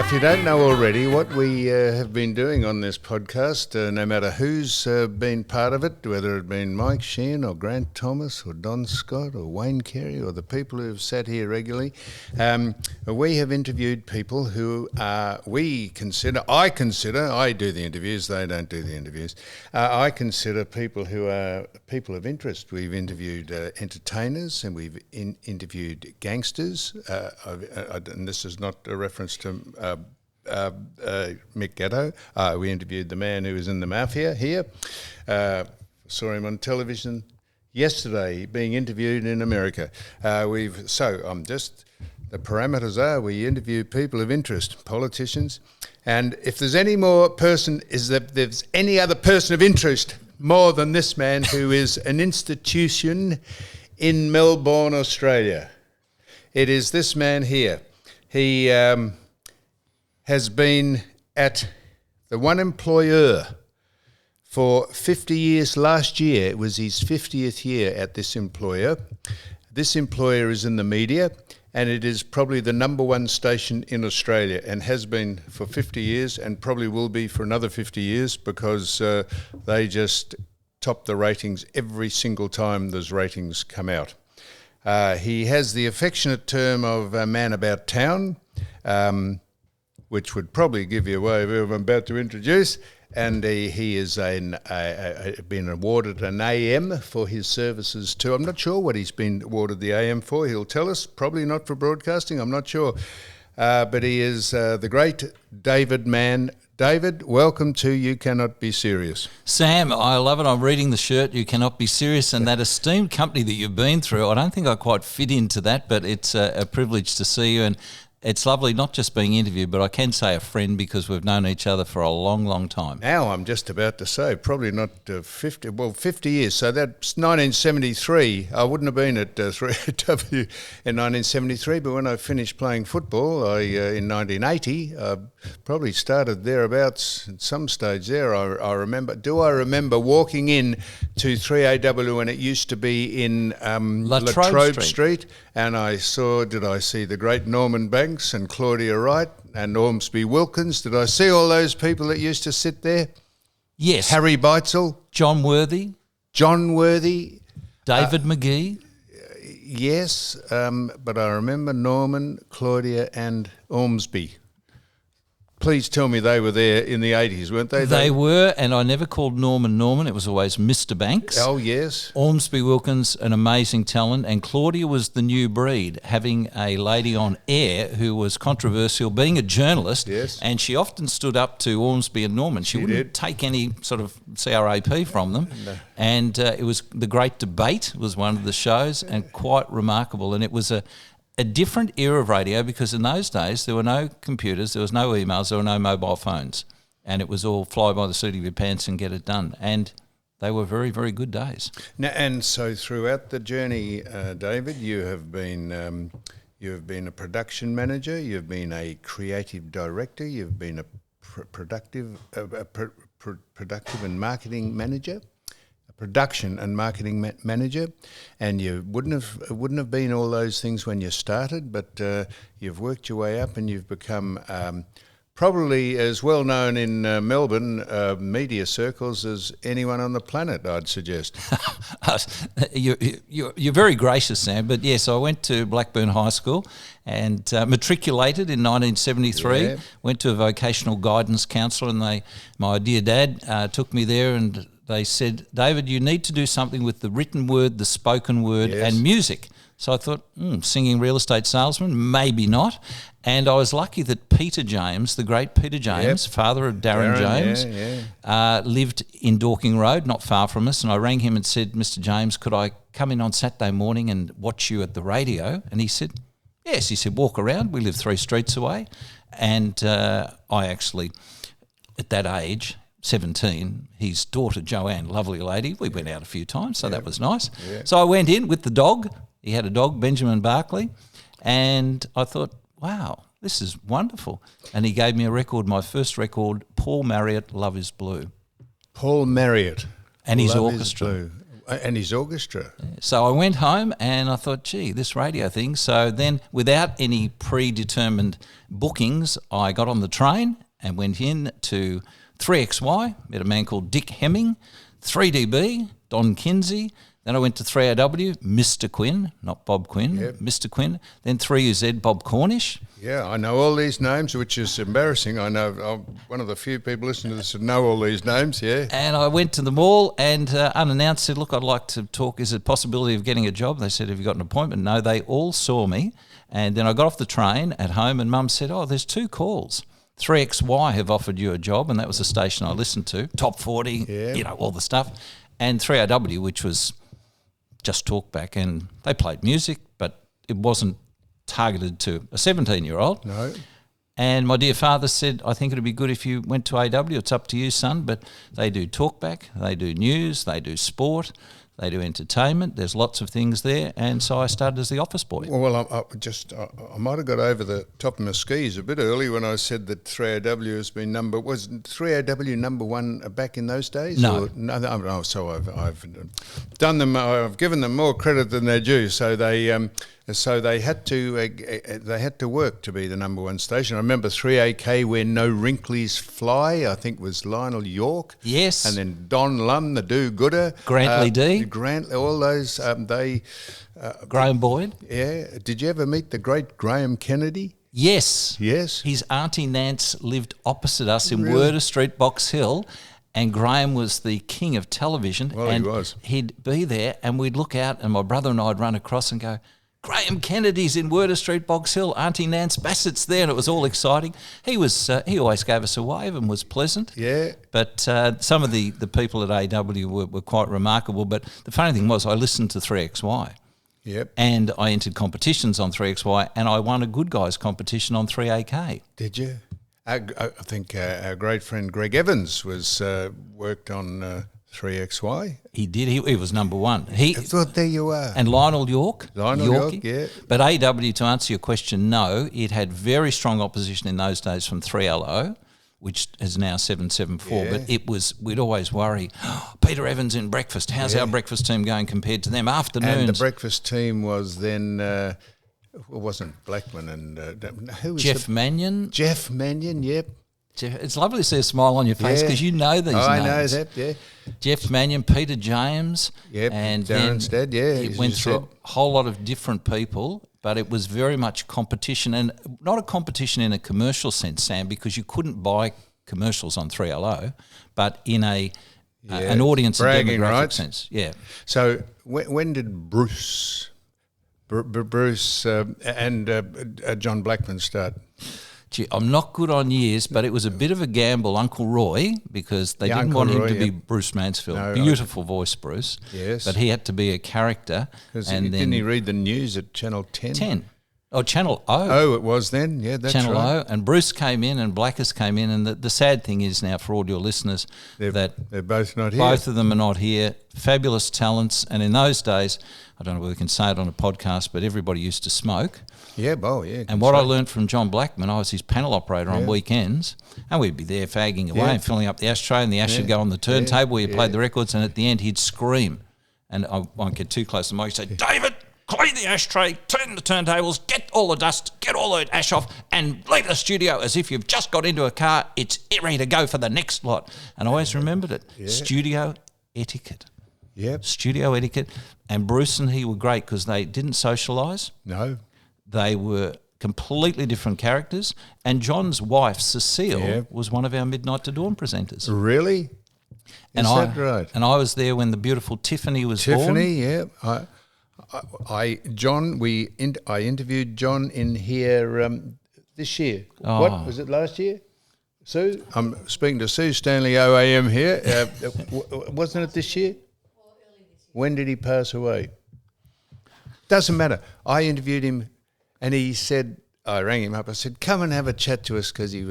Now, if you don't know already, what we have been doing on this podcast, no matter who's been part of it, whether it been Mike Sheehan or Grant Thomas or Don Scott or Wayne Carey or the people who have sat here regularly, we have interviewed people who I do the interviews, they don't do the interviews. I consider people who are people of interest. We've interviewed entertainers and we've interviewed gangsters, and this is not a reference to Mick Gatto. We interviewed the man who was in the mafia here. Saw him on television yesterday being interviewed in America. The parameters are we interview people of interest, politicians, and if there's any other person of interest more than this man who is an institution in Melbourne, Australia, it is this man here. He has been at the one employer for 50 years. Last year, it was his 50th year at this employer. This employer is in the media, and it is probably the number one station in Australia and has been for 50 years and probably will be for another 50 years because they just top the ratings every single time those ratings come out. He has the affectionate term of a man about town, which would probably give you away of who I'm about to introduce. And he has been awarded an AM for his services too. I'm not sure what he's been awarded the AM for. He'll tell us. Probably not for broadcasting. I'm not sure. But he is the great David Mann. David, welcome to You Cannot Be Serious. Sam, I love it. I'm reading the shirt, You Cannot Be Serious, and that esteemed company that you've been through. I don't think I quite fit into that, but it's a privilege to see you. And it's lovely not just being interviewed, but I can say a friend because we've known each other for a long, long time. Now I'm just about to say, probably not 50 years. So that's 1973. I wouldn't have been at 3W in 1973, but when I finished playing football in 1980, I probably started thereabouts at some stage there. I remember walking in to 3AW when it used to be in La Trobe Street, and did I see the great Norman Banks and Claudia Wright and Ormsby Wilkins? Did I see all those people that used to sit there? Yes. Harry Beitzel. John Worthy. David McGee. Yes, but I remember Norman, Claudia and Ormsby. Please tell me they were there in the 80s, weren't they? They were, and I never called Norman. It was always Mr. Banks. Oh, yes. Ormsby Wilkins, an amazing talent, and Claudia was the new breed, having a lady on air who was controversial, being a journalist, yes. And she often stood up to Ormsby and Norman. She wouldn't take any sort of CRAP from them, no. And it was The Great Debate was one of the shows, and quite remarkable, and it was a different era of radio because in those days there were no computers, there was no emails, there were no mobile phones, and it was all fly by the seat of your pants and get it done. And they were very, very good days. Now, and so throughout the journey, David, you have been a production manager, you've been a creative director, you've been a productive and marketing manager. Production and marketing manager, and you wouldn't have been all those things when you started, but you've worked your way up and you've become probably as well known in Melbourne media circles as anyone on the planet, I'd suggest. You're very gracious, Sam, but yes, I went to Blackburn High School and matriculated in 1973, yeah. Went to a vocational guidance counsellor, and my dear dad took me there, and they said, David, you need to do something with the written word, the spoken word, yes. And music. So I thought, singing real estate salesman, maybe not. And I was lucky that Peter James, the great Peter James, yep. Father of Darren James, lived in Dorking Road, not far from us. And I rang him and said, Mr. James, could I come in on Saturday morning and watch you at the radio? And he said, yes. He said, walk around. We live 3 streets away. And I actually, at that age, 17, his daughter Joanne, lovely lady, we went out a few times, so that was nice. Yeah. So I went in with the dog. He had a dog, Benjamin Barkley, and I thought, wow, this is wonderful. And he gave me a record, my first record, Paul Marriott, Love is Blue. Paul Marriott. And his orchestra. And his orchestra. So I went home and I thought, gee, this radio thing. So then, without any predetermined bookings, I got on the train and went in to 3XY, met a man called Dick Hemming, 3DB, Don Kinsey. Then I went to 3AW, Mr. Quinn, not Bob Quinn, Mr. Quinn. Then 3UZ, Bob Cornish. Yeah, I know all these names, which is embarrassing. I know I'm one of the few people listening to this that know all these names, yeah. And I went to them all and unannounced said, look, I'd like to talk. Is it a possibility of getting a job? They said, have you got an appointment? No, they all saw me. And then I got off the train at home and Mum said, oh, there's 2 calls. 3XY have offered you a job, and that was the station I listened to, Top 40, all the stuff. And 3AW, which was just talkback, and they played music, but it wasn't targeted to a 17-year-old. No. And my dear father said, I think it would be good if you went to AW. It's up to you, son, but they do talkback, they do news, they do sport, they do entertainment. There's lots of things there. And so I started as the office boy. Well, I might have got over the top of my skis a bit early when I said that 3AW has been was 3AW number 1 back in those days? No. No. So I've done them. I've given them more credit than they're due. So they had to work to be the number 1 station. I remember 3AK, Where No Wrinklies Fly, I think was Lionel York. Yes. And then Don Lum, the do-gooder. Grantley D. Grantley, all those, Graham Boyd. Yeah. Did you ever meet the great Graham Kennedy? Yes. Yes. His auntie Nance lived opposite us in Werder Street, Box Hill, and Graham was the king of television. Well, and he was. He'd be there and we'd look out and my brother and I'd run across and go, Graham Kennedy's in Werder Street, Box Hill. Auntie Nance Bassett's there, and it was all exciting. He always gave us a wave and was pleasant. Yeah. But some of the people at AW were quite remarkable. But the funny thing was I listened to 3XY. Yep. And I entered competitions on 3XY, and I won a Good Guys competition on 3AK. Did you? I think our great friend Greg Evans worked on 3XY. He did. He was number 1. I thought there you are. And Lionel York. York, yeah. But AW, to answer your question, no. It had very strong opposition in those days from 3LO, which is now 774. Yeah. But it was, we'd always worry, Peter Evans in breakfast. How's our breakfast team going compared to them? Afternoons. And the breakfast team was then, it wasn't Blackman and who was Jeff Mannion. Jeff Mannion, yep. It's lovely to see a smile on your face because you know these names. I know that, yeah. Jeff Mannion, Peter James. Yep, and Darren's dad, yeah. It went through a whole lot of different people, but it was very much competition, and not a competition in a commercial sense, Sam, because you couldn't buy commercials on 3LO, but in an audience and demographic rights sense. Yeah. So when did Bruce and John Blackman start? Gee, I'm not good on years, but it was a bit of a gamble, Uncle Roy, because they didn't want him to be Bruce Mansfield. No, beautiful voice, Bruce. Yes. But he had to be a character. Didn't he read the news at Channel 10? 10. Oh, Channel O. Oh, it was then? Yeah, that's Channel right. O. And Bruce came in and Blackers came in. And the sad thing is now for all your listeners they're both not here. Both of them are not here. Fabulous talents. And in those days, I don't know whether we can say it on a podcast, but everybody used to smoke. Yeah, yeah. And what I learned from John Blackman, I was his panel operator on weekends, and we'd be there fagging away and filling up the ashtray, and the ash would go on the turntable where you played the records, and at the end he'd scream. And I won't get too close to the mic. He'd say, David, clean the ashtray, turn the turntables, get all the dust, get all the ash off, and leave the studio as if you've just got into a car. It's ready to go for the next lot. And I always remembered it. Yeah. Studio etiquette. Yep. Studio etiquette. And Bruce and he were great because they didn't socialise. No. They were completely different characters. And John's wife, Cecile, was one of our Midnight to Dawn presenters. Really? Is that right? And I was there when the beautiful Tiffany was born. Tiffany, yeah. I interviewed John in here this year. Oh. What, was it last year? Sue? I'm speaking to Sue Stanley OAM here. Wasn't it this year? Well, early this year. When did he pass away? Doesn't matter. I interviewed him and he said, I rang him up, I said, come and have a chat to us because he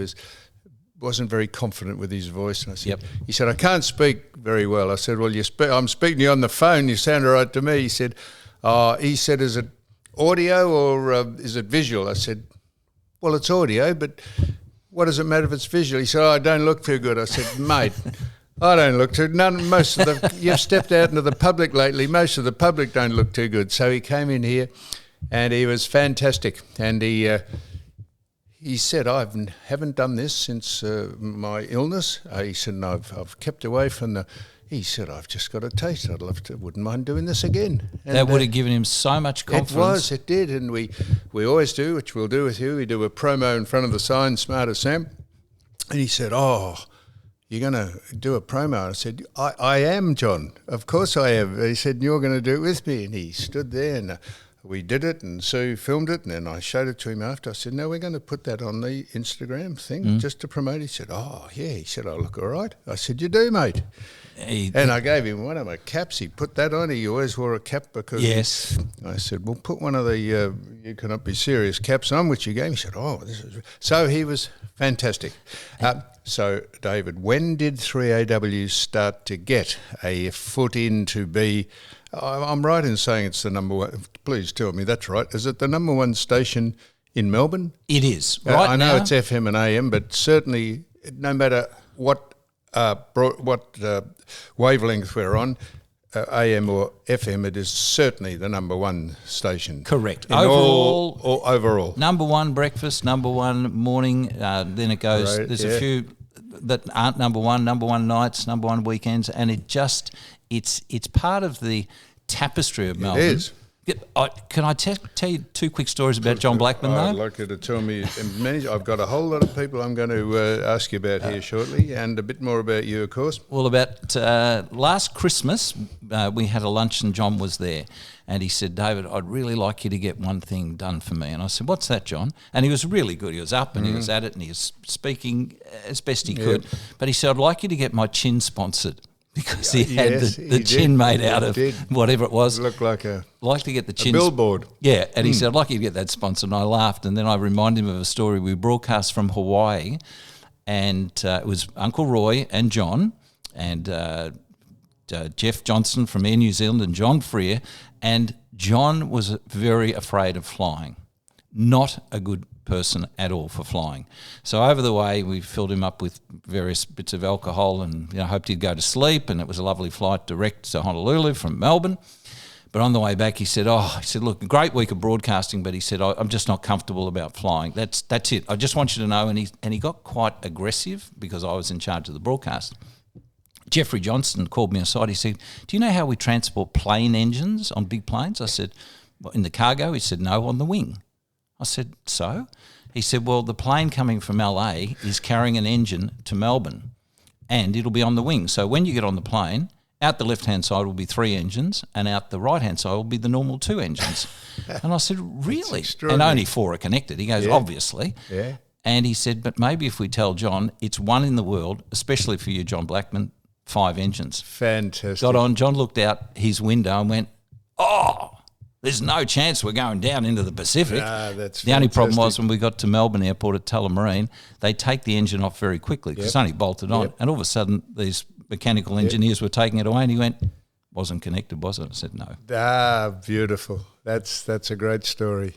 wasn't very confident with his voice. And I said, He said, I can't speak very well. I said, well, I'm speaking to you on the phone. You sound all right to me. He said, is it audio or is it visual? I said, well, it's audio, but what does it matter if it's visual? He said, I don't look too good. I said, mate, I don't look too. Most of the you've stepped out into the public lately. Most of the public don't look too good. So he came in here, and he was fantastic. And he said, "I haven't done this since my illness." He said, "And I've kept away from the." He said, "I've just got a taste. Wouldn't mind doing this again." And that would have given him so much confidence. It did, and we always do, which we'll do with you. We do a promo in front of the sign, Smarter Sam, and he said, "Oh, you're going to do a promo?" I said, I am, John. Of course I am. He said, "You're going to do it with me," and he stood there, and we did it, and Sue filmed it, and then I showed it to him after. I said, "No, we're going to put that on the Instagram thing just to promote." He said, "Oh, yeah." He said, "I look all right." I said, "You do, mate." And I gave him one of my caps. He put that on. He always wore a cap because yes. I said, "Well, put one of the you cannot be serious caps on," which you gave. He said, "Oh, this is..." So he was fantastic. So, David, when did 3AW start to get a foot in to be... I'm right in saying it's the number one... Please tell me that's right. Is it the number one station in Melbourne? It is. Right I know now, it's FM and AM, but certainly no matter what wavelength we're on, AM or FM, it is certainly the number one station. Correct. Overall. Number one breakfast, number one morning, then it goes, Right, there's a few that aren't number one nights, number one weekends, and it's part of the tapestry of Melbourne. It is. Can I tell you two quick stories about John Blackman, though? I'd like you to tell me many. I've got a whole lot of people I'm going to ask you about here shortly, and a bit more about you, of course. Well, about last Christmas, we had a lunch and John was there. And he said, "David, I'd really like you to get one thing done for me." And I said, "What's that, John?" And he was really good. He was up and he was at it and he was speaking as best he could. But he said, "I'd like you to get my chin sponsored." Because he had the chin made out of whatever it was. It looked like like to get the chin billboard. Yeah, and he said, "I'd like you to get that sponsored." And I laughed, and then I reminded him of a story. We broadcast from Hawaii, and it was Uncle Roy and John, and Jeff Johnson from Air New Zealand, and John Freer. And John was very afraid of flying. Not a good person at all for flying. So over the way, we filled him up with various bits of alcohol and hoped he'd go to sleep, and it was a lovely flight direct to Honolulu from Melbourne. But on the way back, he said, "Look, a great week of broadcasting," but he said, "I'm just not comfortable about flying. That's it. I just want you to know." And he got quite aggressive because I was in charge of the broadcast. Jeffrey Johnston called me aside. He said, "Do you know how we transport plane engines on big planes?" I said, "Well, in the cargo?" He said, "No, on the wing." I said, "So?" He said, "Well, the plane coming from LA is carrying an engine to Melbourne and it'll be on the wing. So when you get on the plane, out the left-hand side will be 3 engines and out the right-hand side will be the normal 2 engines." And I said, "Really?" And only 4 are connected. He goes, "Obviously." Yeah. And he said, "But maybe if we tell John it's one in the world, especially for you, John Blackman, 5 engines." Fantastic. Got on. John looked out his window and went, "Oh, there's no chance we're going down into the Pacific." That's the only problem was when we got to Melbourne Airport at Tullamarine, they take the engine off very quickly because it's only bolted on. And all of a sudden, these mechanical engineers were taking it away, and he went, "Wasn't connected, was it?" I said, "No." Beautiful. That's a great story.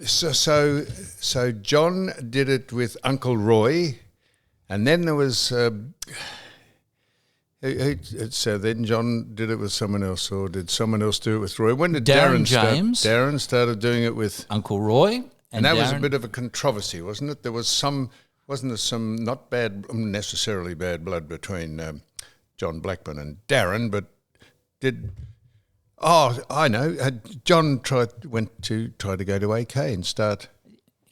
So John did it with Uncle Roy, and then there was... So then John did it with someone else, or did someone else do it with Roy? When did Darren James Darren started doing it with Uncle Roy, and that was a bit of a controversy, wasn't it? Wasn't there some not necessarily bad blood between John Blackman and Darren, but I know. John went to try to go to AK and start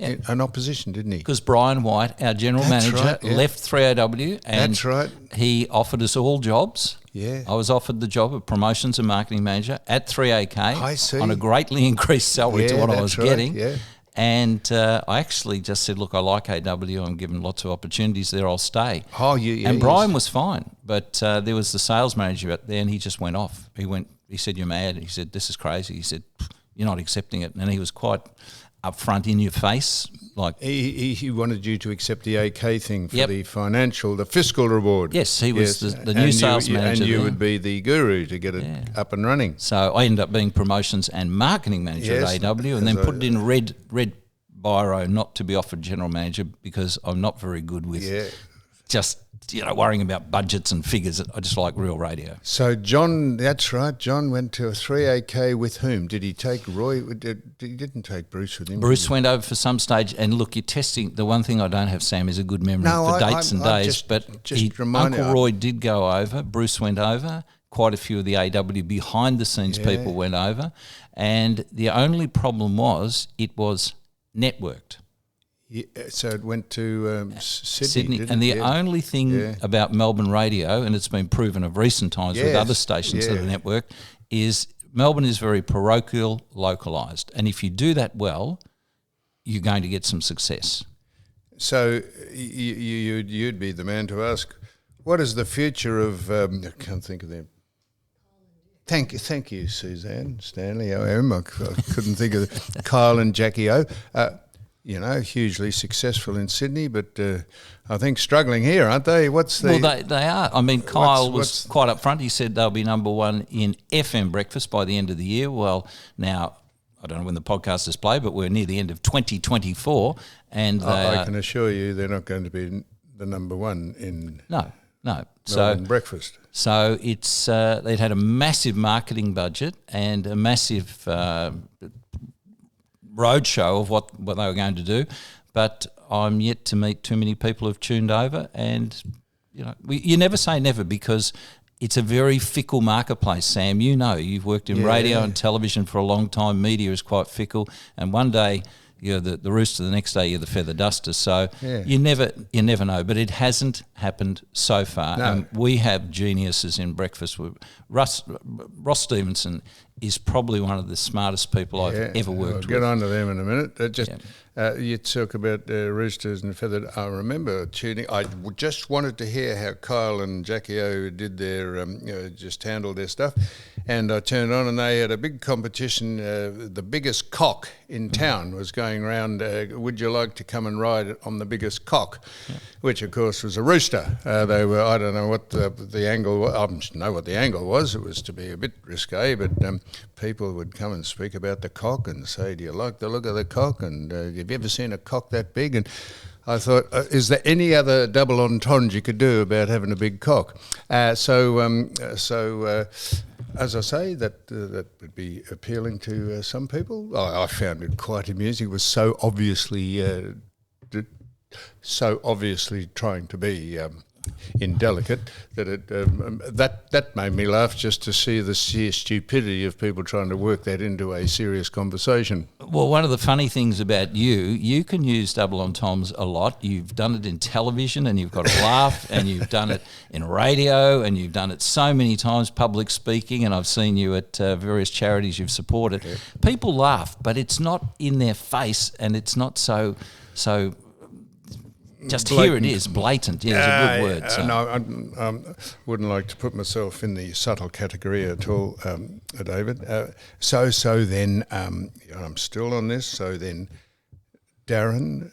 an opposition, didn't he? Because Brian White, our general manager, left 3AW, and that's right. He offered us all jobs. Yeah, I was offered the job of promotions and marketing manager at 3AK. I see. On a greatly increased salary to what I was getting. Yeah. And I actually just said, "Look, I like AW. I'm given lots of opportunities there. I'll stay." And Brian was fine, but there was the sales manager out there, and he just went off. He said, "You're mad." He said, "This is crazy." He said, "You're not accepting it." And he was quite upfront in your face. Like he wanted you to accept the AK thing for the fiscal reward. Yes, he was the new sales manager. And you would be the guru to get it up and running. So I ended up being promotions and marketing manager at AW, and then put it in red biro not to be offered general manager because I'm not very good with just, worrying about budgets and figures. I just like real radio. So John, that's right. John went to a 3AK with whom? Did he take Roy? He didn't take Bruce with him. Bruce went over for some stage, and look, you're testing. The one thing I don't have, Sam, is a good memory for dates and days. But Uncle Roy did go over. Bruce went over. Quite a few of the AW behind-the-scenes people went over. And the only problem was it was networked. Yeah, so it went to Sydney. And the only thing about Melbourne radio, and it's been proven of recent times with other stations that are networked, is Melbourne is very parochial, localised. And if you do that well, you're going to get some success. So you'd be the man to ask, what is the future of, I can't think of them. Thank you, Suzanne Stanley. I couldn't think of Kyle and Jackie O. Hugely successful in Sydney, but I think struggling here, aren't they? Well, they are. I mean, Kyle was quite up front. He said they'll be number one in FM breakfast by the end of the year. Well, now, I don't know when the podcast is played, but we're near the end of 2024. And I can assure you they're not going to be the number one in Melbourne breakfast. So it's they'd had a massive marketing budget and a massive roadshow of what they were going to do, but I'm yet to meet too many people who've tuned over. And you never say never, because it's a very fickle marketplace, Sam. You've worked in radio and television for a long time. Media is quite fickle, and one day you're the rooster, the next day you're the feather duster. So you never know. But it hasn't happened so far. No. And we have geniuses in breakfast. Ross Stevenson is probably one of the smartest people I've ever worked with. Get on to them in a minute. You talk about roosters and feathered. I remember tuning. I just wanted to hear how Kyle and Jackie O did their, just handled their stuff. And I turned on, and they had a big competition. The biggest cock in town was going around. Would you like to come and ride on the biggest cock? Yeah. Which, of course, was a rooster. They were. I don't know what the angle was. I don't know what the angle was. It was to be a bit risque, but people would come and speak about the cock and say, "Do you like the look of the cock?" And have you ever seen a cock that big? And I thought, is there any other double entendre you could do about having a big cock? As I say, that would be appealing to some people. I found it quite amusing. It was so obviously trying to be indelicate that that made me laugh, just to see the sheer stupidity of people trying to work that into a serious conversation. Well, one of the funny things about you can use double entendres a lot. You've done it in television and you've got a laugh, and you've done it in radio, and you've done it so many times, public speaking, and I've seen you at various charities you've supported. Yeah. People laugh, but it's not in their face, and it's not so just blatant. Here it is, blatant. Yeah, it's a good word. So. No, I wouldn't like to put myself in the subtle category at all, David. So then, I'm still on this. So then, Darren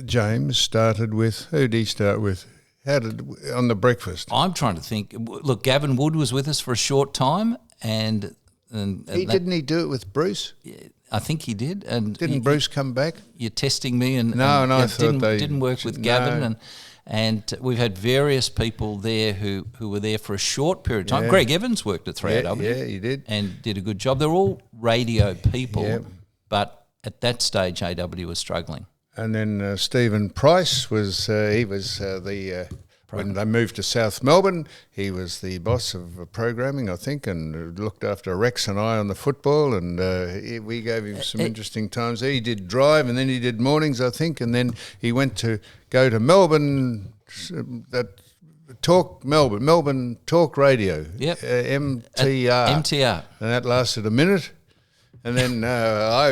James started with, who did he start with? On the breakfast? I'm trying to think. Look, Gavin Wood was with us for a short time, and didn't he do it with Bruce? Yeah, I think he did. And didn't Bruce come back? You're testing me, and I thought didn't work with Gavin, and we've had various people there who were there for a short period of time. Greg Evans worked at 3AW. Yeah, he did, and did a good job. They're all radio people, but at that stage, AW was struggling. And then Stephen Price was when they moved to South Melbourne, he was the boss of programming, I think, and looked after Rex and I on the football, and we gave him some interesting times. He did drive, and then he did mornings, I think, and then he went to go to Melbourne, Melbourne Talk Radio, MTR. And that lasted a minute, and then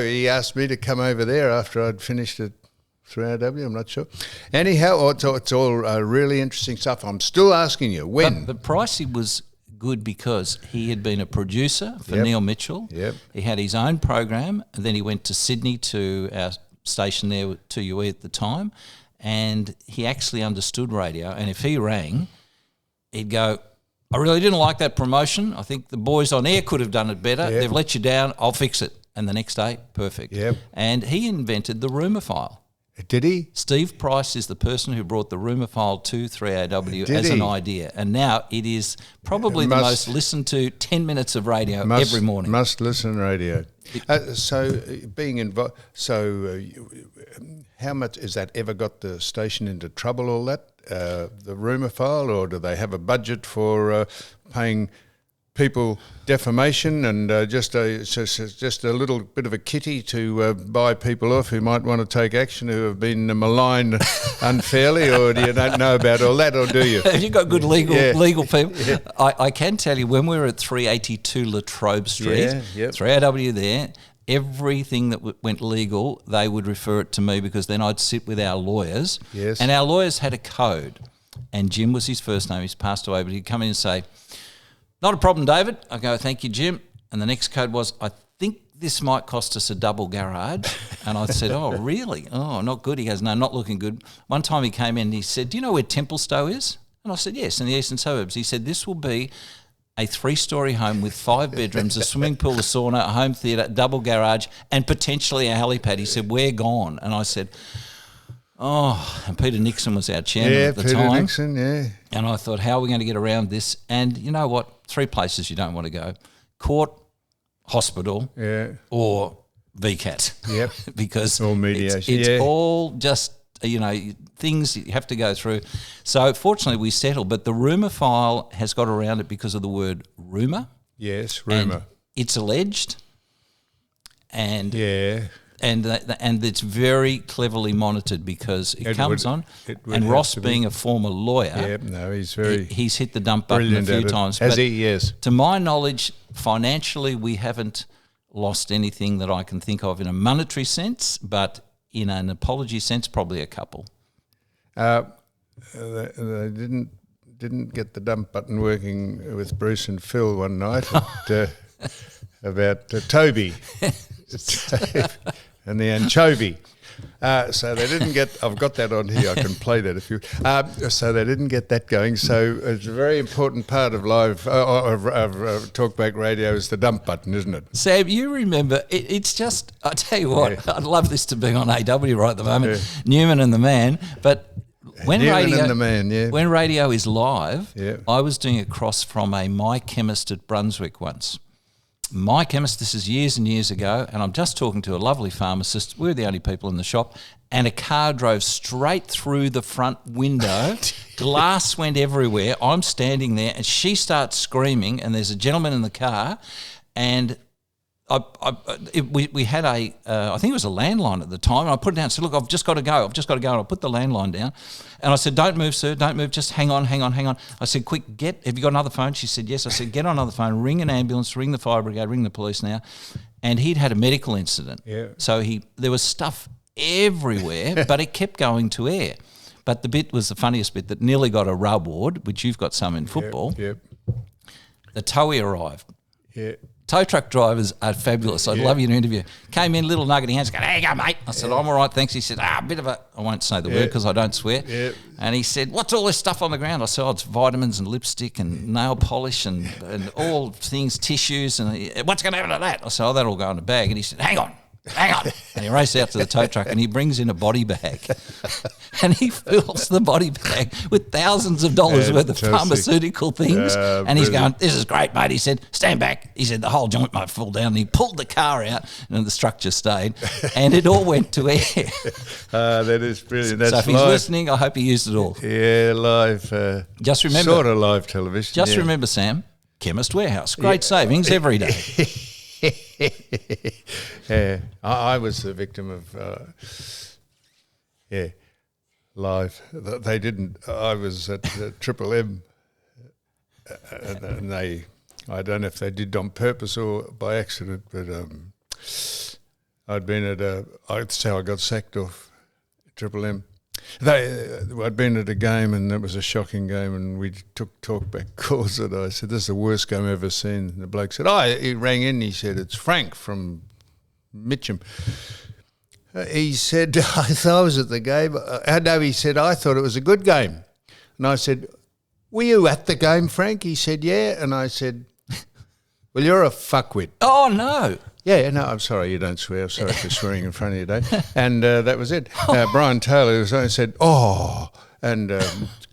he asked me to come over there after I'd finished it. 3AW, I'm not sure. Anyhow, it's all really interesting stuff. I'm still asking you, when? But Pricey was good because he had been a producer for Neil Mitchell. Yep. He had his own program, and then he went to Sydney to our station there, 2UE at the time, and he actually understood radio. And if he rang, he'd go, I really didn't like that promotion. I think the boys on air could have done it better. They've let you down. I'll fix it. And the next day, perfect. Yep. And he invented the rumour file. Did he? Steve Price is the person who brought the rumour file to 3AW as an idea. And now it is probably the most listened to 10 minutes of radio every morning. Must listen radio. So being involved, how much has that ever got the station into trouble, all that? The rumour file, or do they have a budget for paying people defamation and just a little bit of a kitty to buy people off who might want to take action, who have been maligned unfairly, or do you don't know about all that, or do you? Have you got good legal people? Yeah. I can tell you, when we were at 382 Latrobe Street, 3AW there, everything that went legal, they would refer it to me, because then I'd sit with our lawyers. Yes. And our lawyers had a code, and Jim was his first name. He's passed away, but he'd come in and say, "Not a problem, David." I go, "Thank you, Jim." And the next code was, "I think this might cost us a double garage." And I said, "Oh, really? Oh, not good." He goes, "No, not looking good." One time he came in and he said, "Do you know where Templestowe is?" And I said, "Yes, in the eastern suburbs." He said, "This will be a 3-story home with 5 bedrooms, a swimming pool, a sauna, a home theatre, double garage, and potentially a helipad." He said, "We're gone." And I said, "Oh," and Peter Nixon was our chairman at the time. Yeah, Peter Nixon, yeah. And I thought, how are we going to get around this? And you know what? 3 places you don't want to go: court, hospital, or VCAT. Yep. Because or mediation. It's all just, things you have to go through. So fortunately we settled, but the rumour file has got around it because of the word rumour. Yes, rumour. And it's alleged. And and it's very cleverly monitored, because it comes on. And Ross, being a former lawyer, he's he's hit the dump button a few times. Has he? Yes. To my knowledge, financially, we haven't lost anything that I can think of in a monetary sense, but in an apology sense, probably a couple. They didn't get the dump button working with Bruce and Phil one night about Toby. And the anchovy. So they didn't get, I've got that on here, I can play that if you, so they didn't get that going. So it's a very important part of live, of talkback radio is the dump button, isn't it? Sam, you remember, it's just, I tell you what, I'd love this to be on AW right at the moment, Newman and the Man, but when when radio is live, I was doing a cross from a My Chemist at Brunswick once. My Chemist, this is years and years ago, and I'm just talking to a lovely pharmacist. We're the only people in the shop, and a car drove straight through the front window. Glass went everywhere. I'm standing there, and she starts screaming, and there's a gentleman in the car, and we had I think it was a landline at the time, and I put it down and said, "Look, I've just got to go, and I put the landline down, and I said, "Don't move, sir, don't move, just hang on. I said, "Quick, have you got another phone?" She said, "Yes." I said, "Get on another phone, ring an ambulance, ring the fire brigade, ring the police now." And he'd had a medical incident. Yeah. So there was stuff everywhere, but it kept going to air. But the bit was the funniest bit, that nearly got a reward, which you've got some in football. Yep. The towie arrived. Yeah. Tow truck drivers are fabulous. I'd love you to interview. Came in, little nuggety hands, going, "There you go, mate." I said, "I'm all right, thanks." He said, "A bit of a," I won't say the word because I don't swear. Yeah. And he said, "What's all this stuff on the ground?" I said, "Oh, it's vitamins and lipstick and nail polish and all things, tissues." And "What's going to happen to that?" I said, "Oh, that'll go in a bag." And he said, hang on. And he raced out to the tow truck and he brings in a body bag. And he fills the body bag with thousands of dollars worth of pharmaceutical things. And he's going, "This is great, mate." He said, "Stand back." He said, "The whole joint might fall down." And he pulled the car out and the structure stayed. And it all went to air. That is brilliant. That's so if he's listening, I hope he used it all. Yeah, live. Just remember. Sort of live television. Just remember, Sam, Chemist Warehouse. Great savings every day. Yeah, I was the victim of live. They didn't. I was at Triple M, and they. I don't know if they did on purpose or by accident, but I'd been at that's how I got sacked off Triple M. I'd been at a game and it was a shocking game, and we took talkback calls, and I said, "This is the worst game I've ever seen." And the bloke said, he rang in, he said, "It's Frank from Mitcham." He said, "I thought I was at the game." No, he said, "I thought it was a good game." And I said, "Were you at the game, Frank?" He said, "Yeah." And I said, "Well, you're a fuckwit." Oh, no. Yeah, no, I'm sorry, you don't swear. I'm sorry for swearing in front of you, Dave. And that was it. Brian Taylor was on and said, oh, and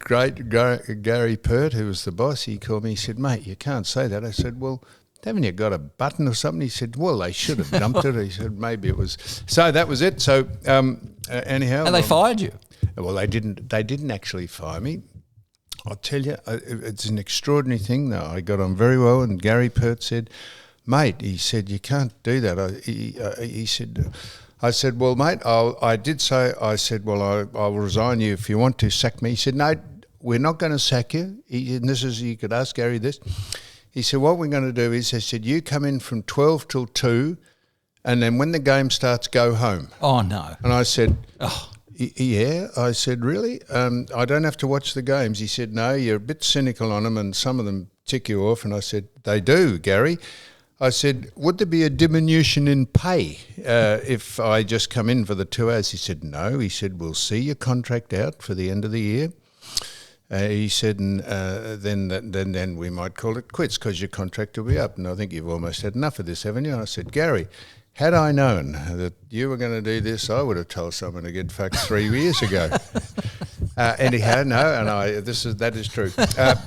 Gary Pert, who was the boss, he called me, he said, mate, you can't say that. I said, well, haven't you got a button or something? He said, well, they should have dumped it. He said, maybe it was. So that was it. So anyhow. And they fired you? Well, they didn't actually fire me. I'll tell you, it's an extraordinary thing. Though I got on very well, and Gary Pert said, mate, he said, you can't do that. He said, I said, well, mate, I said, well, I'll resign you if you want to sack me. He said, no, we're not going to sack you. You could ask Gary this. He said, what we're going to do is, he said, you come in from 12 till 2, and then when the game starts, go home. Oh, no. And I said, yeah. I said, really? I don't have to watch the games. He said, no, you're a bit cynical on them, and some of them tick you off. And I said, they do, Gary. I said, would there be a diminution in pay if I just come in for the 2 hours? He said, no. He said, we'll see your contract out for the end of the year. He said, and then we might call it quits because your contract will be up. And I think you've almost had enough of this, haven't you? And I said, Gary, had I known that you were going to do this, I would have told someone to get fucked 3 years ago. Anyhow, no, and that is true.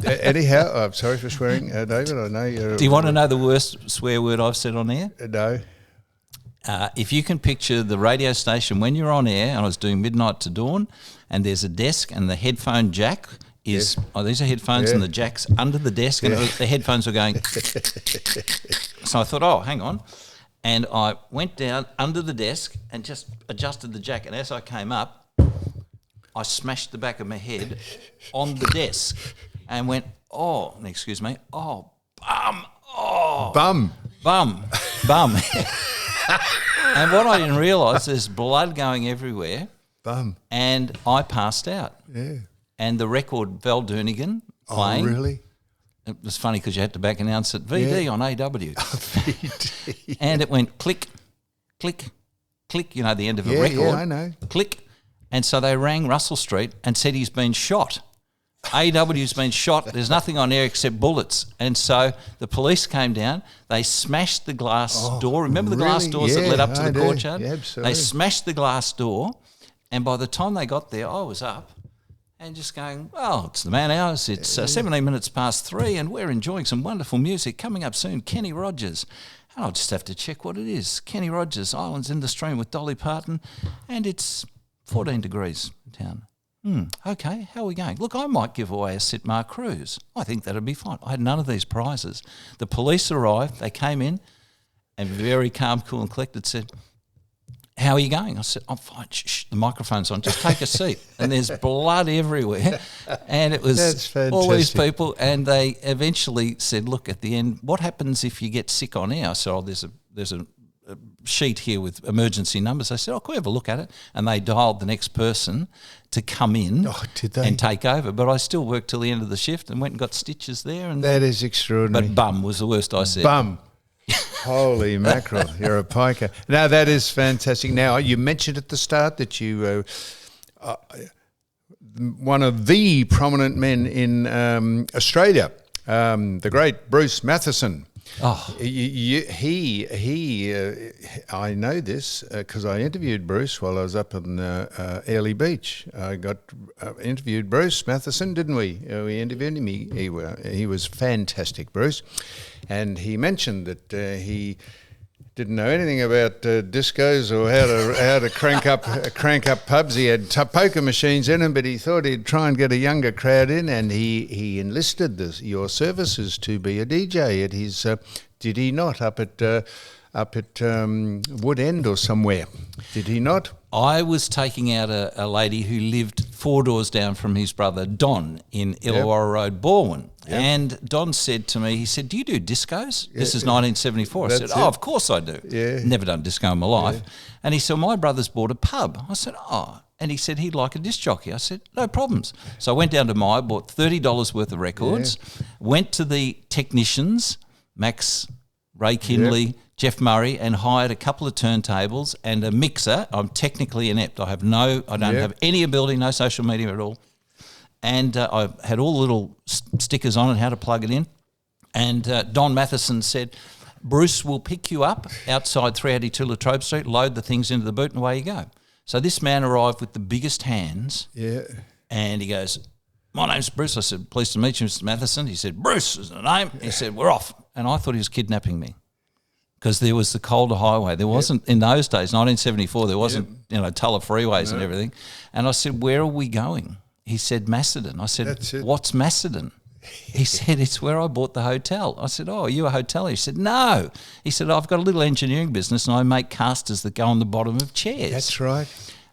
Anyhow, I'm sorry for swearing, David. I know you're. Do you want to know the worst swear word I've said on air? No. If you can picture the radio station when you're on air, and I was doing Midnight to Dawn, and there's a desk and the headphone jack is, these are headphones and the jack's under the desk and the headphones are going. So I thought, hang on. And I went down under the desk and just adjusted the jack. And as I came up, I smashed the back of my head on the desk and went, excuse me, bum, Bum. Bum. And what I didn't realise, there's blood going everywhere. Bum. And I passed out. Yeah. And the record, Val Durnigan playing. Oh, really? It was funny because you had to back announce it, VD on AW. VD. And it went click, click, click, the end of a record. Yeah, I know. Click. And so they rang Russell Street and said he's been shot. AW's been shot. There's nothing on air except bullets. And so the police came down. They smashed the glass door. Remember the glass doors that led up to the courtyard? Yeah, absolutely. They smashed the glass door. And by the time they got there, I was up and just going, it's the man hours. It's 17 minutes past 3 and we're enjoying some wonderful music. Coming up soon, Kenny Rogers. And I'll just have to check what it is. Kenny Rogers, Islands in the Stream with Dolly Parton. And it's 14 degrees in town. Okay, how are we going? Look, I might give away a Sitmar cruise. I think that'd be fine. I had none of these prizes. The police arrived. They came in and very calm, cool and collected said, how are you going? I said, I'm fine. Shh, the microphone's on. Just take a seat. And there's blood everywhere. And it was all these people. And they eventually said, look, at the end, what happens if you get sick on air? So there's a sheet here with emergency numbers. They said, can we have a look at it? And they dialed the next person to come in and take over. But I still worked till the end of the shift and went and got stitches there. And that is extraordinary. But bum was the worst I said. Bum. Holy mackerel, you're a piker. Now, that is fantastic. Now, you mentioned at the start that you one of the prominent men in Australia, the great Bruce Mathieson. Oh, I know this because I interviewed Bruce while I was up in Airlie Beach. I got interviewed Bruce Mathieson, didn't we? We interviewed him. He was fantastic, Bruce, and he mentioned that he didn't know anything about discos or how to crank up pubs. He had poker machines in them, but he thought he'd try and get a younger crowd in, and he enlisted your services to be a DJ at his. Did he not up at Wood End or somewhere? Did he not? I was taking out a lady who lived 4 doors down from his brother Don in Illawarra Road, Balwyn. Yep. And Don said to me, he said, do you do discos? This is 1974. I said, of course I do. Yeah. Never done disco in my life. Yeah. And he said, my brother's bought a pub. I said, and he said he'd like a disc jockey. I said, no problems. So I went down to bought $30 worth of records, went to the technicians, Max, Ray Kinley, Jeff Murray, and hired a couple of turntables and a mixer. I'm technically inept. I don't have any ability, no social media at all. And I had all the little stickers on it, how to plug it in. And Don Mathieson said, Bruce will pick you up outside 382 Latrobe Street, load the things into the boot, and away you go. So this man arrived with the biggest hands. Yeah. And he goes, my name's Bruce. I said, pleased to meet you, Mr. Mathieson. He said, Bruce is the name. He said, we're off. And I thought he was kidnapping me because there was the Calder Highway. There wasn't, in those days, 1974, there wasn't, Tulla freeways and everything. And I said, where are we going? He said, Macedon. I said, what's Macedon? He said, it's where I bought the hotel. I said, oh, are you a hotelier? He said, no. He said, I've got a little engineering business and I make casters that go on the bottom of chairs. That's right.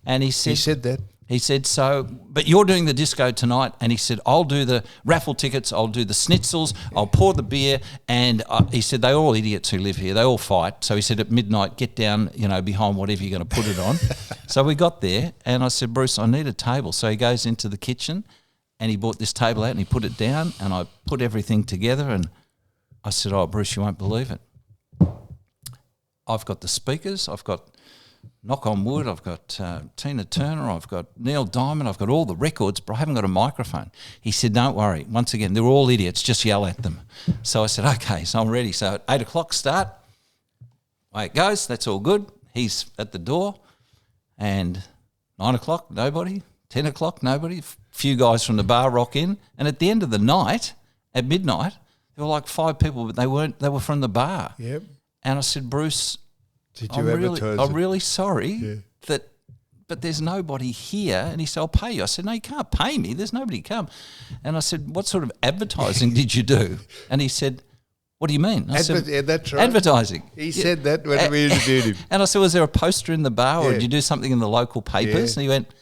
And he said that. He said, so, but you're doing the disco tonight. And he said, I'll do the raffle tickets, I'll do the schnitzels, I'll pour the beer. And he said, they're all idiots who live here. They all fight. So he said, at midnight, get down, behind whatever you're going to put it on. So we got there and I said, Bruce, I need a table. So he goes into the kitchen and he brought this table out and he put it down and I put everything together and I said, oh, Bruce, you won't believe it. I've got the speakers, I've got knock on wood, I've got Tina Turner, I've got Neil Diamond, I've got all the records, but I haven't got a microphone. He said, don't worry. Once again, they're all idiots, just yell at them. So I said, okay, so I'm ready. So at 8 o'clock start, away it goes, that's all good. He's at the door and 9 o'clock, nobody. 10 o'clock, nobody. Few guys from the bar rock in. And at the end of the night, at midnight, there were like 5 people, but they were from the bar. Yep. And I said, Bruce, I'm really sorry but there's nobody here. And he said, I'll pay you. I said, no, you can't pay me. There's nobody come. And I said, what sort of advertising did you do? And he said, what do you mean? I said, that's right. Advertising. He said that when we interviewed him. And I said, was there a poster in the bar or did you do something in the local papers? Yeah. And he went,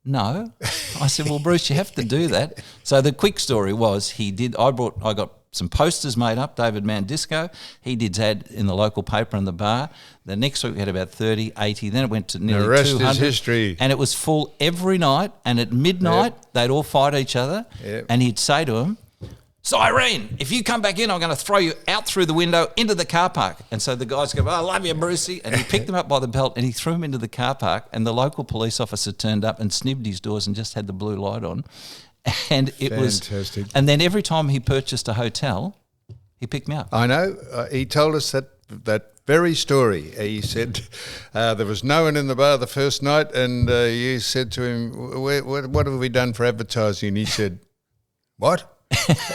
no. I said, well, Bruce, you have to do that. So the quick story was I got some posters made up, David Mann Disco. He did ad in the local paper and the bar. The next week we had about 30, 80. Then it went to nearly 200. The rest is history. And it was full every night. And at midnight, they'd all fight each other. Yep. And he'd say to him, so Irene, if you come back in, I'm going to throw you out through the window into the car park. And so the guys go, I love you, Brucey. And he picked them up by the belt and he threw them into the car park. And the local police officer turned up and snibbed his doors and just had the blue light on. And it was fantastic. And then every time he purchased a hotel, he picked me up. I know. He told us that very story. He said there was no one in the bar the first night, and you said to him, "What have we done for advertising?" And he said, "What?"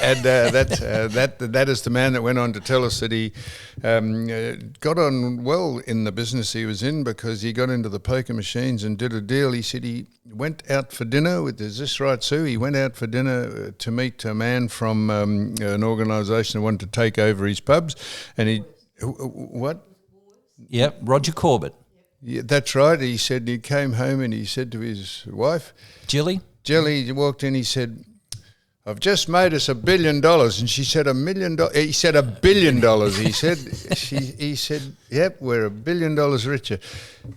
And that is the man that went on to tell us that he got on well in the business he was in because he got into the poker machines and did a deal. He said he went out for dinner with, is this right, Sue? He went out for dinner to meet a man from an organisation that wanted to take over his pubs, and he what? Yep, Roger Corbett. Yeah, that's right. He said he came home and he said to his wife, Jilly, he walked in. He said, I've just made us $1 billion. And she said, $1 million? He said, $1 billion. He said, he said, yep, we're $1 billion richer.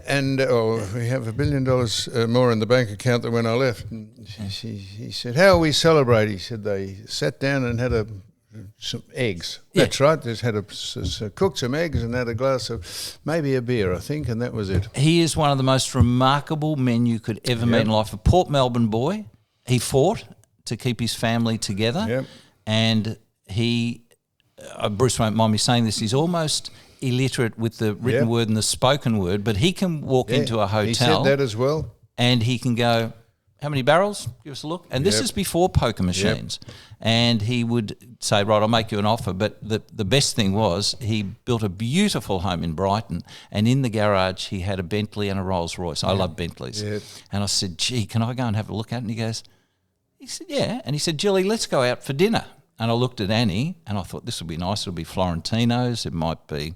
And we have $1 billion more in the bank account than when I left. And he said, how are we celebrate? He said, they sat down and had some eggs. Yeah. That's right. They had cooked some eggs and had a glass of maybe a beer, I think, and that was it. He is one of the most remarkable men you could ever meet in life. A Port Melbourne boy. He fought to keep his family together. Yep. And he, Bruce won't mind me saying this, he's almost illiterate with the written word and the spoken word, but he can walk into a hotel. He said that as well. And he can go, how many barrels? Give us a look. And this is before poker machines. And he would say, right, I'll make you an offer. But the best thing was he built a beautiful home in Brighton, and in the garage he had a Bentley and a Rolls Royce. I love Bentleys. Yep. And I said, gee, can I go and have a look at it? And he said, yeah. And he said, Jilly, let's go out for dinner. And I looked at Annie and I thought, this would be nice. It'll be Florentino's. It might be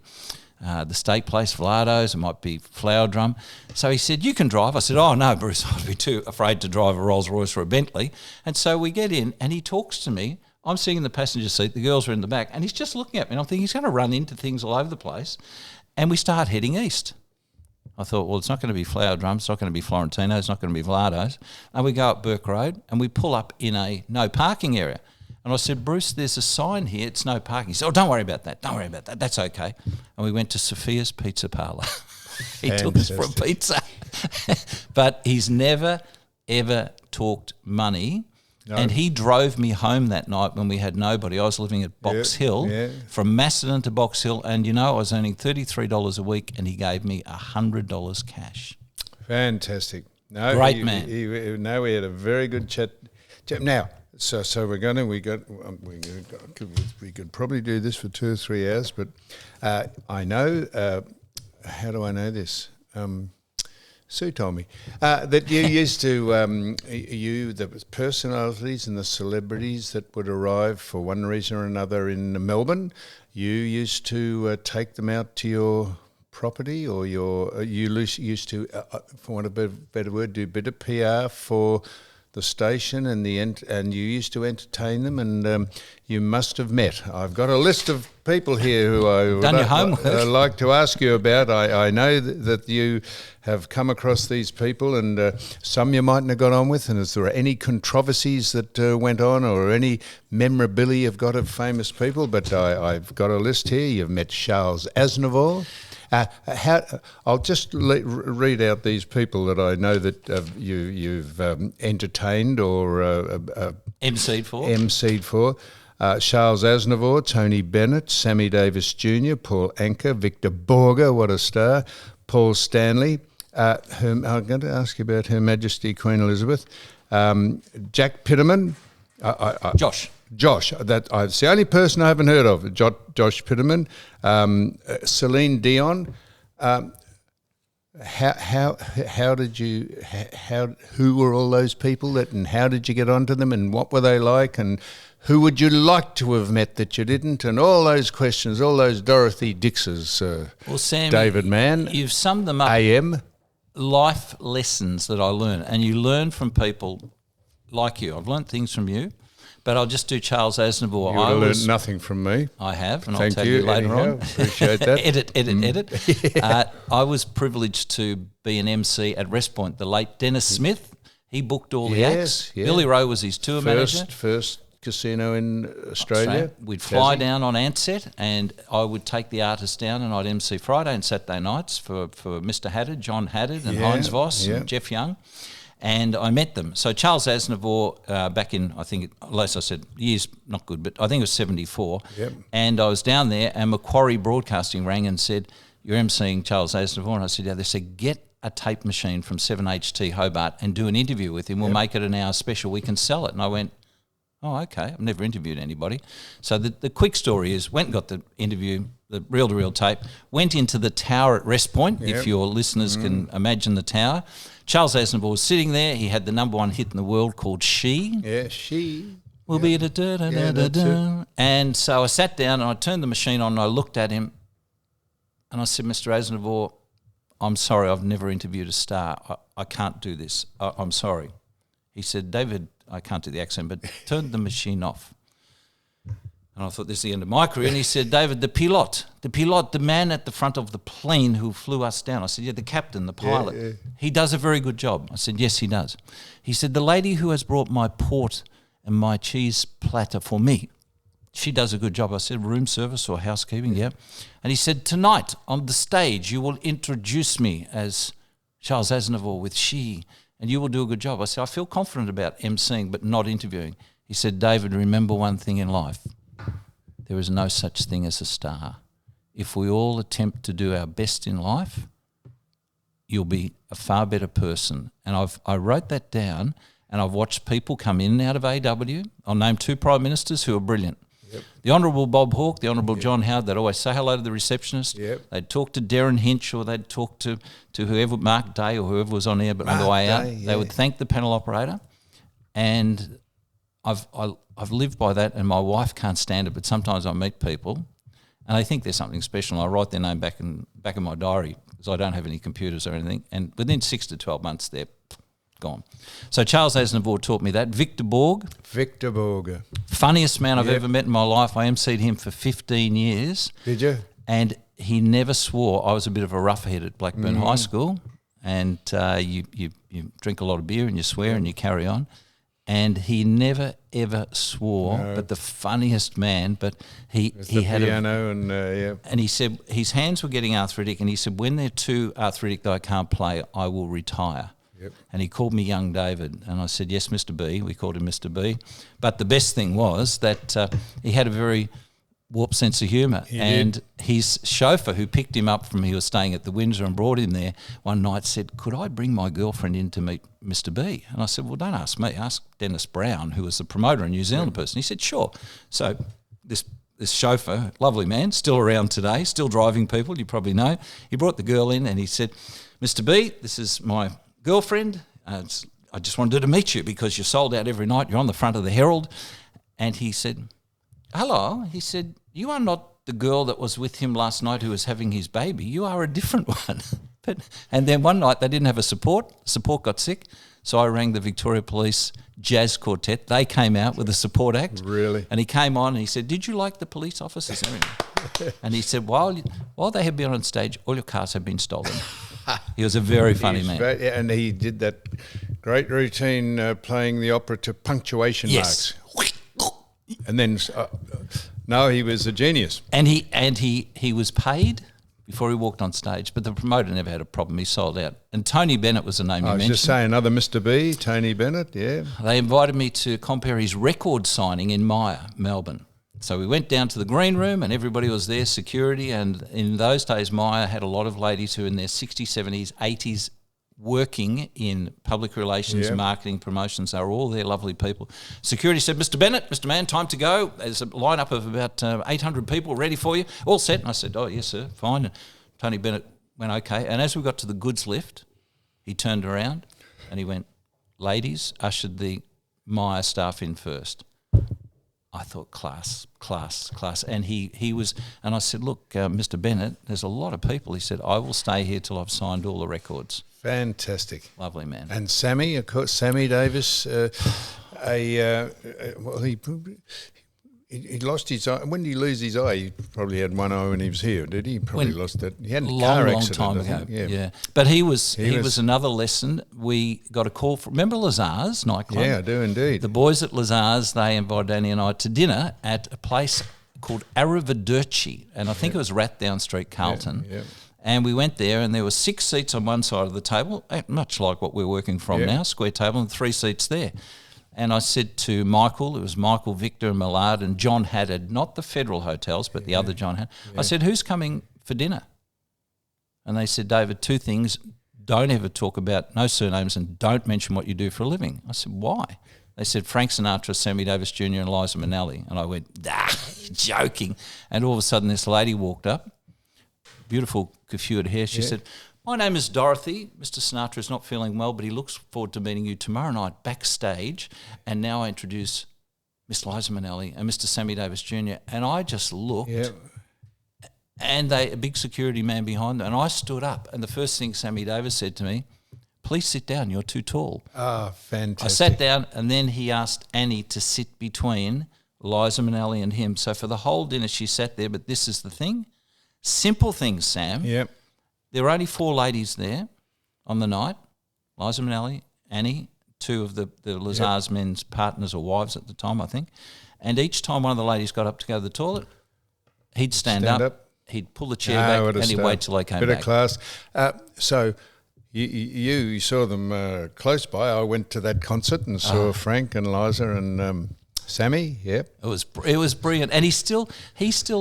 the steak place, Vlado's. It might be Flower Drum. So he said, you can drive. I said, oh, no, Bruce, I'd be too afraid to drive a Rolls Royce or a Bentley. And so we get in and he talks to me. I'm sitting in the passenger seat. The girls are in the back. And he's just looking at me. And I'm thinking he's going to run into things all over the place. And we start heading east. I thought, well, it's not going to be Flower Drum, it's not going to be Florentino's, it's not going to be Vlado's. And we go up Burke Road and we pull up in a no parking area. And I said, Bruce, there's a sign here, it's no parking. He said, oh, don't worry about that, that's okay. And we went to Sophia's Pizza Parlour. He took us for a pizza. But he's never, ever talked money. No. And he drove me home that night when we had nobody. I was living at Box Hill, from Mathieson to Box Hill, and I was earning $33 a week, and he gave me $100 cash. Fantastic. No, Great man. We had a very good chat. Now, so we're going to, we could probably do this for 2 or 3 hours, but I know, how do I know this? Sue told me that you used to, the personalities and the celebrities that would arrive for one reason or another in Melbourne, you used to take them out to your property, or you used to, for want of a better word, do a bit of PR for the station, and you used to entertain them, and you must have met. I've got a list of people here who I would like to ask you about. I know that you have come across these people, and some you mightn't have got on with, and is there any controversies that went on, or any memorabilia you've got of famous people? But I've got a list here. You've met Charles Aznavour. I'll just read out these people that I know that you've entertained or emceed for. Charles Aznavour, Tony Bennett, Sammy Davis Jr., Paul Anka, Victor Borge, what a star, Paul Stanley, I'm going to ask you about Her Majesty Queen Elizabeth, Jack Pitterman, Josh, that's the only person I haven't heard of. Josh Pitterman, Celine Dion. Who were all those people and how did you get onto them, and what were they like, and who would you like to have met that you didn't, and all those questions, all those Dorothy Dixes. Well, Sam, David Mann, you've summed them up. AM. Life lessons that I learn, and you learn from people like you. I've learned things from you. But I'll just do Charles Aznavour. You would have learned nothing from me. I have, and I'll tell you later on. Appreciate that. edit. I was privileged to be an MC at Rest Point. The late Dennis Smith, he booked all the acts. Yeah. Billy Rowe was his tour manager. First casino in Australia. We'd fly down on Ansett, and I would take the artists down, and I'd MC Friday and Saturday nights for Mr. Haddad, John Haddad, and Heinz Voss and Jeff Young. And I met them. So Charles Aznavour, back in, I think, as I said, years not good, but I think it was 74. Yep. And I was down there, and Macquarie Broadcasting rang and said, "You're emceeing Charles Aznavour." And I said, "Yeah." They said, "Get a tape machine from 7HT Hobart and do an interview with him. We'll make it an hour special. We can sell it." And I went, "Oh, okay. I've never interviewed anybody." So the quick story is, went and got the interview, the reel-to-reel tape, went into the tower at Rest Point, if your listeners can imagine the tower. Charles Aznavour was sitting there. He had the number one hit in the world called She. Yeah, She. Will be da da da da da da. And so I sat down and I turned the machine on and I looked at him and I said, "Mr. Aznavour, I'm sorry, I've never interviewed a star. I can't do this. I'm sorry." He said, "David," I can't do the accent, but turned the machine off. And I thought, this is the end of my career. And he said, "David, the pilot, the man at the front of the plane who flew us down." I said, "Yeah, the captain, the pilot. Yeah. He does a very good job." I said, "Yes, he does." He said, "The lady who has brought my port and my cheese platter for me, she does a good job." I said, "Room service or housekeeping?" Yeah. And he said, "Tonight on the stage, you will introduce me as Charles Aznavour with She, and you will do a good job." I said, "I feel confident about emceeing but not interviewing." He said, "David, remember one thing in life. There is no such thing as a star. If we all attempt to do our best in life, you'll be a far better person." And I wrote that down, and I've watched people come in and out of AW. I'll name 2 Prime Ministers who are brilliant. Yep. The Honourable Bob Hawke, the Honourable John Howard, they'd always say hello to the receptionist. Yep. They'd talk to Darren Hinch, or they'd talk to whoever, Mark Day or whoever was on air, but on the way out, they would thank the panel operator. And I've lived by that, and my wife can't stand it, but sometimes I meet people and I think there's something special. I write their name back in my diary because I don't have any computers or anything, and within 6 to 12 months they're gone. So Charles Aznavour taught me that. Victor Borge. Funniest man I've ever met in my life. I emceed him for 15 years. Did you? And he never swore. I was a bit of a roughhead at Blackburn High School, and you drink a lot of beer and you swear and you carry on. And he never ever swore, but the funniest man. But he had piano and he said his hands were getting arthritic, and he said, "When they're too arthritic that I can't play, I will retire." And he called me young David. And I said, yes, Mr. B. We called him Mr. B. But the best thing was that he had a very warped sense of humour. And his chauffeur, who picked him up from, he was staying at the Windsor and brought him there, one night said, could I bring my girlfriend in to meet Mr. B? And I said, well, don't ask me, ask Dennis Brown, who was the promoter, a New Zealand person. He said, sure. So this chauffeur, lovely man, still around today, still driving people, you probably know, he brought the girl in and he said, Mr. B, this is my girlfriend. I just wanted to meet you because you're sold out every night. You're on the front of the Herald. And he said, hello. He said, you are not the girl that was with him last night who was having his baby. You are a different one. And then one night they didn't have a support. The support got sick. So I rang the Victoria Police Jazz Quartet. They came out with a support act. Really? And he came on and he said, did you like the police officers? And he said, while they have been on stage, all your cars have been stolen. He was a very funny man. And he did that great routine playing the opera to punctuation marks. And then, no, he was a genius. And he was paid before he walked on stage, but the promoter never had a problem. He sold out. And Tony Bennett was the name you mentioned. I was just saying, another Mr. B, Tony Bennett, yeah. They invited me to compare his record signing in Maya, Melbourne. So we went down to the green room and everybody was there, security, and in those days Maya had a lot of ladies who were in their 60s, 70s, 80s working in public relations, marketing, promotions. They were all there, lovely people. Security said, Mr. Bennett, Mr. Mann, time to go. There's a lineup of about 800 people ready for you. All set. And I said, oh, yes, sir, fine. And Tony Bennett went, okay. And as we got to the goods lift, he turned around and he went, ladies, ushered the Maya staff in first. I thought, class. And he was, and I said, look, Mr. Bennett, there's a lot of people. He said, I will stay here till I've signed all the records. Fantastic. Lovely man. And Sammy, of course, Sammy Davis, he lost his eye. When did he lose his eye? He probably had one eye when he was here, did he? Probably lost that. He had a car accident. Long time ago. Yeah. But he was another lesson. We got a call from, remember Lazar's nightclub? Yeah, I do indeed. The boys at Lazar's, they invited Danny and I to dinner at a place called Arrivederci, and I think it was Rathdown Street, Carlton. Yeah. And we went there and there were 6 seats on one side of the table, much like what we're working from now, square table, and 3 seats there. And I said to Michael, it was Michael, Victor and Millard and John Haddad, not the Federal Hotels, but the other John Haddad. I said, who's coming for dinner? And they said, David, 2 things. Don't ever talk about, no surnames, and don't mention what you do for a living. I said, why? They said, Frank Sinatra, Sammy Davis Jr. and Liza Minnelli. And I went, joking. And all of a sudden this lady walked up, beautiful coiffured hair. She said, my name is Dorothy. Mr. Sinatra is not feeling well, but he looks forward to meeting you tomorrow night backstage. And now I introduce Miss Liza Minnelli and Mr. Sammy Davis Jr. And I just looked, and a big security man behind them, and I stood up. And the first thing Sammy Davis said to me, please sit down, you're too tall. Ah, fantastic. I sat down, and then he asked Annie to sit between Liza Minnelli and him. So for the whole dinner she sat there, but this is the thing. Simple things, Sam. Yep. There were only 4 ladies there on the night, Liza Minnelli, Annie, 2 of the Lazar's men's partners or wives at the time, I think. And each time one of the ladies got up to go to the toilet, he'd stand up, he'd pull the chair back, and he'd wait till they came back. Bit of class. So you saw them close by. I went to that concert and saw Frank and Liza and Sammy. Yep. It was brilliant, and he still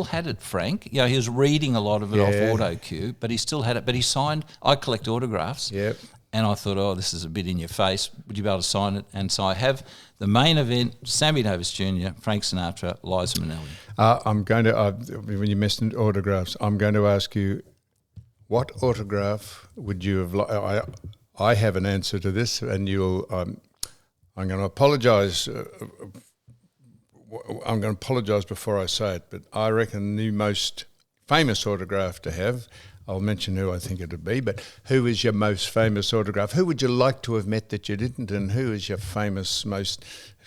had it, Frank. You know, he was reading a lot of it off auto cue, but he still had it. But he signed. I collect autographs. Yep. And I thought, oh, this is a bit in your face. Would you be able to sign it? And so I have the main event: Sammy Davis Jr., Frank Sinatra, Liza Minnelli. I'm going to when you mentioned autographs, I'm going to ask you, what autograph would you have? I have an answer to this, and you'll. I'm going to apologise. I'm going to apologise before I say it, but I reckon the most famous autograph to have, I'll mention who I think it would be, but who is your most famous autograph? Who would you like to have met that you didn't, and who is your famous, most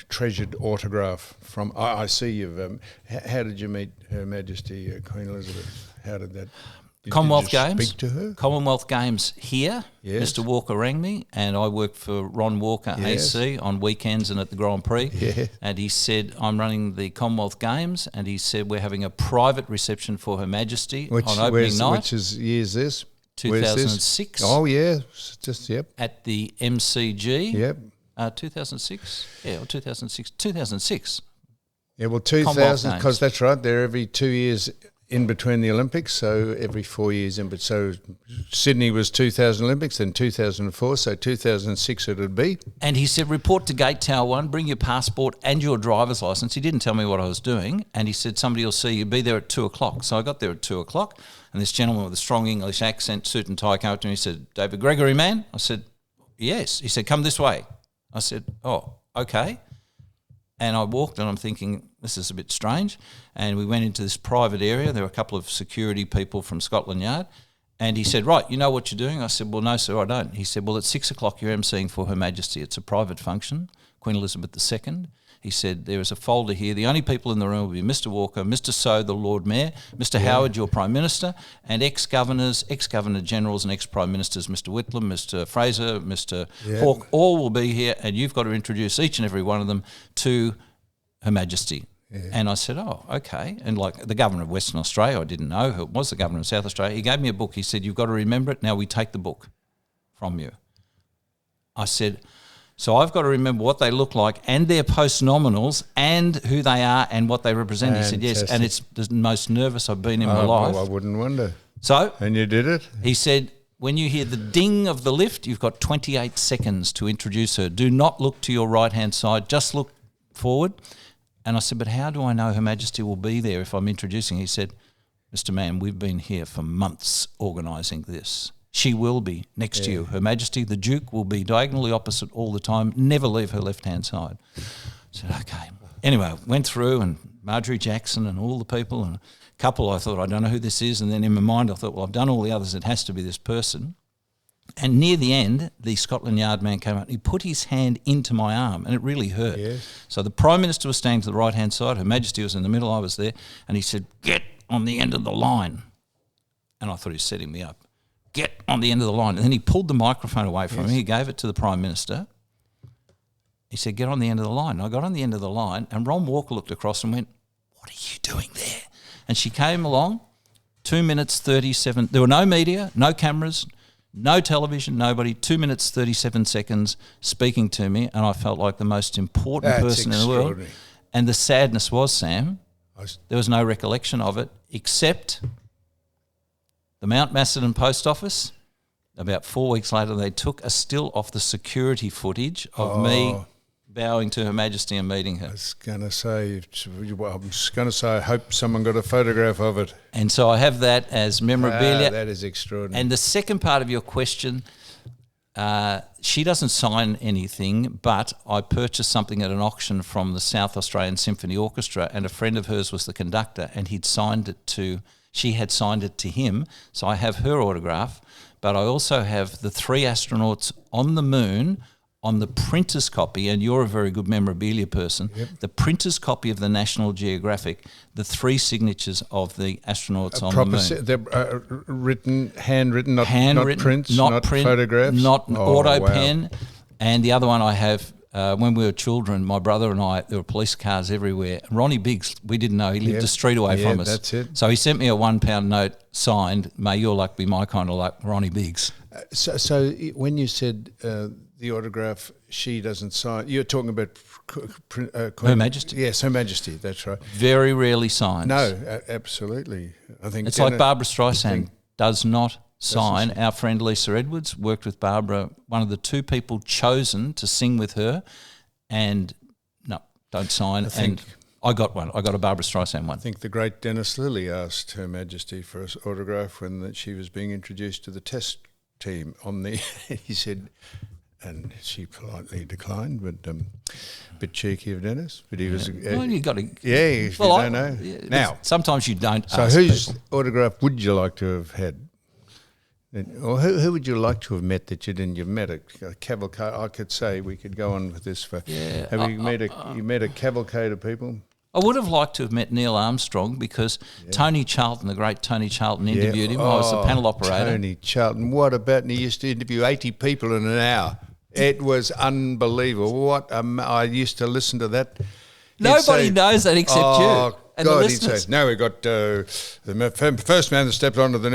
treasured autograph from? I see you've, how did you meet Her Majesty Queen Elizabeth? How did that... Commonwealth did you Games. Speak to her? Commonwealth Games here. Yes. Mr. Walker rang me, and I worked for Ron Walker AC on weekends and at the Grand Prix. Yeah. And he said, I'm running the Commonwealth Games, and he said, we're having a private reception for Her Majesty on opening night. Which year is this? 2006. Oh, yeah. Just, yep. At the MCG. Yep. 2006? Yeah, or 2006. 2006. Yeah, well, 2000, because that's right. They're every 2 years in between the Olympics, so every 4 years in. But so Sydney was 2000 Olympics, then 2004, so 2006 it would be. And he said, report to Gate Tower 1, bring your passport and your driver's licence. He didn't tell me what I was doing, and he said, somebody will see you, be there at 2 o'clock. So I got there at 2 o'clock, and this gentleman with a strong English accent, suit and tie, came up to me and he said, David Gregory, man? I said, yes. He said, come this way. I said, oh, okay. And I walked and I'm thinking, this is a bit strange. And we went into this private area. There were a couple of security people from Scotland Yard. And he said, right, you know what you're doing? I said, well, no, sir, I don't. He said, well, at 6 o'clock you're emceeing for Her Majesty. It's a private function, Queen Elizabeth II. He said, there is a folder here. The only people in the room will be Mr. Walker, Mr. So, the Lord Mayor, Mr. Howard, your Prime Minister, and ex-governors, ex-governor-generals and ex-Prime Ministers, Mr. Whitlam, Mr. Fraser, Mr. Hawke, all will be here, and you've got to introduce each and every one of them to Her Majesty. Yeah. And I said, oh, okay. And like the Governor of Western Australia, I didn't know who it was, the Governor of South Australia. He gave me a book. He said, you've got to remember it. Now we take the book from you. I said, so I've got to remember what they look like and their post-nominals and who they are and what they represent. Fantastic. He said, yes, and it's the most nervous I've been in my life. Well, I wouldn't wonder. So, and you did it? He said, when you hear the ding of the lift, you've got 28 seconds to introduce her. Do not look to your right-hand side, just look forward. And I said, but how do I know Her Majesty will be there if I'm introducing? He said, Mr. Mann, we've been here for months organising this. She will be next to you. Her Majesty, the Duke, will be diagonally opposite all the time, never leave her left-hand side. I said, okay. Anyway, went through and Marjorie Jackson and all the people and a couple I thought, I don't know who this is. And then in my mind I thought, well, I've done all the others. It has to be this person. And near the end, the Scotland Yard man came up and he put his hand into my arm and it really hurt. Yes. So the Prime Minister was standing to the right-hand side, Her Majesty was in the middle, I was there, and he said, get on the end of the line. And I thought he was setting me up. Get on the end of the line. And then he pulled the microphone away from me, he gave it to the Prime Minister. He said, get on the end of the line. And I got on the end of the line and Ron Walker looked across and went, what are you doing there? And she came along, 2 minutes 37, there were no media, no cameras, no television, nobody, 2 minutes 37 seconds speaking to me, and I felt like the most important person in the world. And the sadness was, Sam, there was no recollection of it, except the Mount Macedon Post Office. About 4 weeks later, they took a still off the security footage of me bowing to Her Majesty and meeting her. I hope someone got a photograph of it. And so I have that as memorabilia. That is extraordinary. And the second part of your question, she doesn't sign anything, but I purchased something at an auction from the South Australian Symphony Orchestra, and a friend of hers was the conductor, and she had signed it to him, so I have her autograph, but I also have the 3 astronauts on the moon on the printer's copy, and you're a very good memorabilia person, the printer's copy of the National Geographic, the 3 signatures of the astronauts on the moon. They're handwritten, not prints, not photographs? Not auto pen. And the other one I have, when we were children, my brother and I, there were police cars everywhere. Ronnie Biggs, we didn't know, he lived a street away from us. That's it. So he sent me a £1 note signed, may your luck be my kind of luck, Ronnie Biggs. So when you said the autograph, she doesn't sign, you're talking about Her Majesty. Yes, Her Majesty, that's right. Very rarely signs. No, absolutely. I think it's like Barbara Streisand does not sign. Our friend Lisa Edwards worked with Barbara, one of the 2 people chosen to sing with her, and no, don't sign. And I got one. I got a Barbara Streisand one. I think the great Dennis Lilly asked Her Majesty for an autograph when she was being introduced to the test team on the he said, and she politely declined, but a bit cheeky of Dennis, but he was well, you got to you don't know. Now sometimes you don't so ask whose people. Autograph would you like to have had, or who would you like to have met that you didn't? You've met a cavalcade. I could say we could go on with this for have you met a cavalcade of people? I would have liked to have met Neil Armstrong because Tony Charlton, the great Tony Charlton, interviewed him. I was the panel operator. Tony Charlton, what about? And he used to interview 80 people in an hour. It was unbelievable. I used to listen to that. Nobody knows that except you. And God, the he'd listeners, say, now we've got the first man that stepped onto the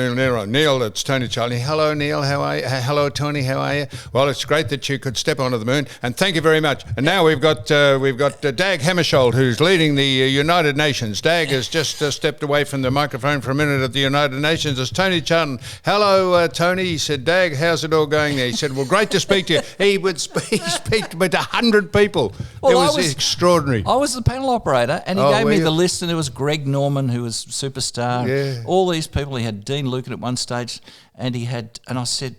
Neil, that's Tony Charlton. Hello, Neil, how are you? Hello, Tony, how are you? Well, it's great that you could step onto the moon, and thank you very much. And now we've got Dag Hammarskjöld, who's leading the United Nations. Dag has just stepped away from the microphone for a minute at the United Nations. It's Tony Charlton. Hello, Tony. He said, Dag, how's it all going there? He said, well, great to speak to you. He would speak to 100 people. Well, it was extraordinary. I was the panel operator, and he gave me the list, and there was Greg Norman, who was superstar. Yeah. All these people. He had Dean Lucan at one stage, and I said,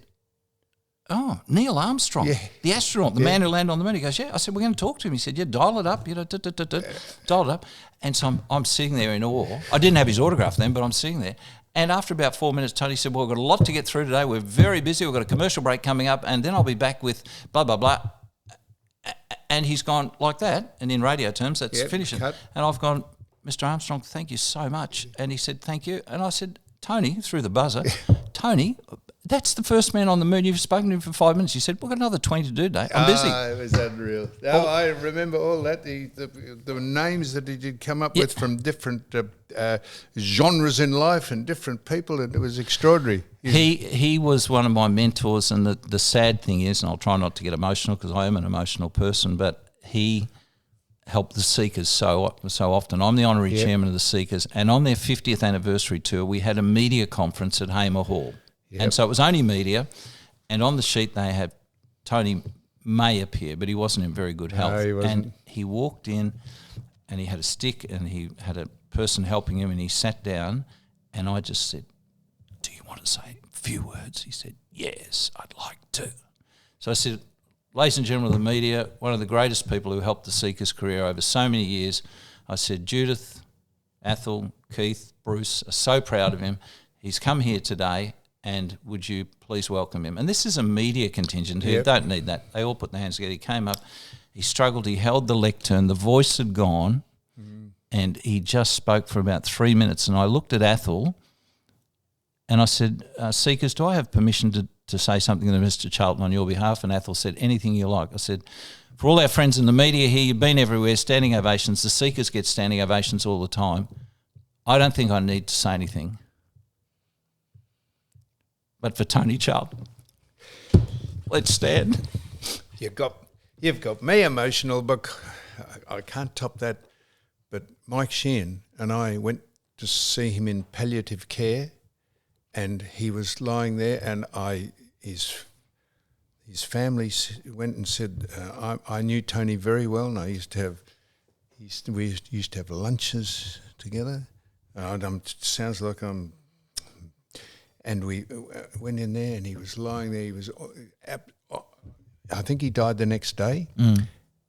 oh, Neil Armstrong, the astronaut, the man who landed on the moon. He goes, yeah. I said, we're going to talk to him. He said, yeah, dial it up, dial it up. And so I'm sitting there in awe. I didn't have his autograph then, but I'm sitting there. And after about 4 minutes, Tony said, well, we've got a lot to get through today. We're very busy. We've got a commercial break coming up, and then I'll be back with blah, blah, blah. And he's gone like that, and in radio terms, that's finishing. Cut. And I've gone, Mr. Armstrong, thank you so much. And he said, thank you. And I said, Tony, through the buzzer, Tony, that's the first man on the moon. You've spoken to him for 5 minutes. He said, we've got another 20 to do today. I'm busy. It was unreal. I remember all that. The names that he did come up with from different genres in life and different people, and it was extraordinary. He was one of my mentors, and the sad thing is, and I'll try not to get emotional because I am an emotional person, but he helped the Seekers so often. I'm the honorary chairman of the Seekers, and on their 50th anniversary tour, we had a media conference at Hamer Hall. Yep. And so it was only media, and on the sheet they had Tony may appear, but he wasn't in very good health. No, he wasn't. And he walked in, and he had a stick, and he had a person helping him, and he sat down, and I just said, do you want to say a few words? He said, yes, I'd like to. So I said, ladies and gentlemen of the media, one of the greatest people who helped the Seekers' career over so many years, I said, Judith, Athol, Keith, Bruce are so proud of him. He's come here today, and would you please welcome him? And this is a media contingent who don't need that. They all put their hands together. He came up, he struggled, he held the lectern, the voice had gone, and he just spoke for about 3 minutes. And I looked at Athol, and I said, Seekers, do I have permission to say something to Mr. Charlton on your behalf? And Athol said, anything you like. I said, for all our friends in the media here, you've been everywhere, standing ovations. The Seekers get standing ovations all the time. I don't think I need to say anything. But for Tony Charlton, let's stand. You've got me emotional, but I can't top that. But Mike Sheehan and I went to see him in palliative care, and he was lying there, and his family went and said, I knew Tony very well, and we used to have lunches together. Sounds like I'm. And we went in there, and he was lying there. He was, I think he died the next day.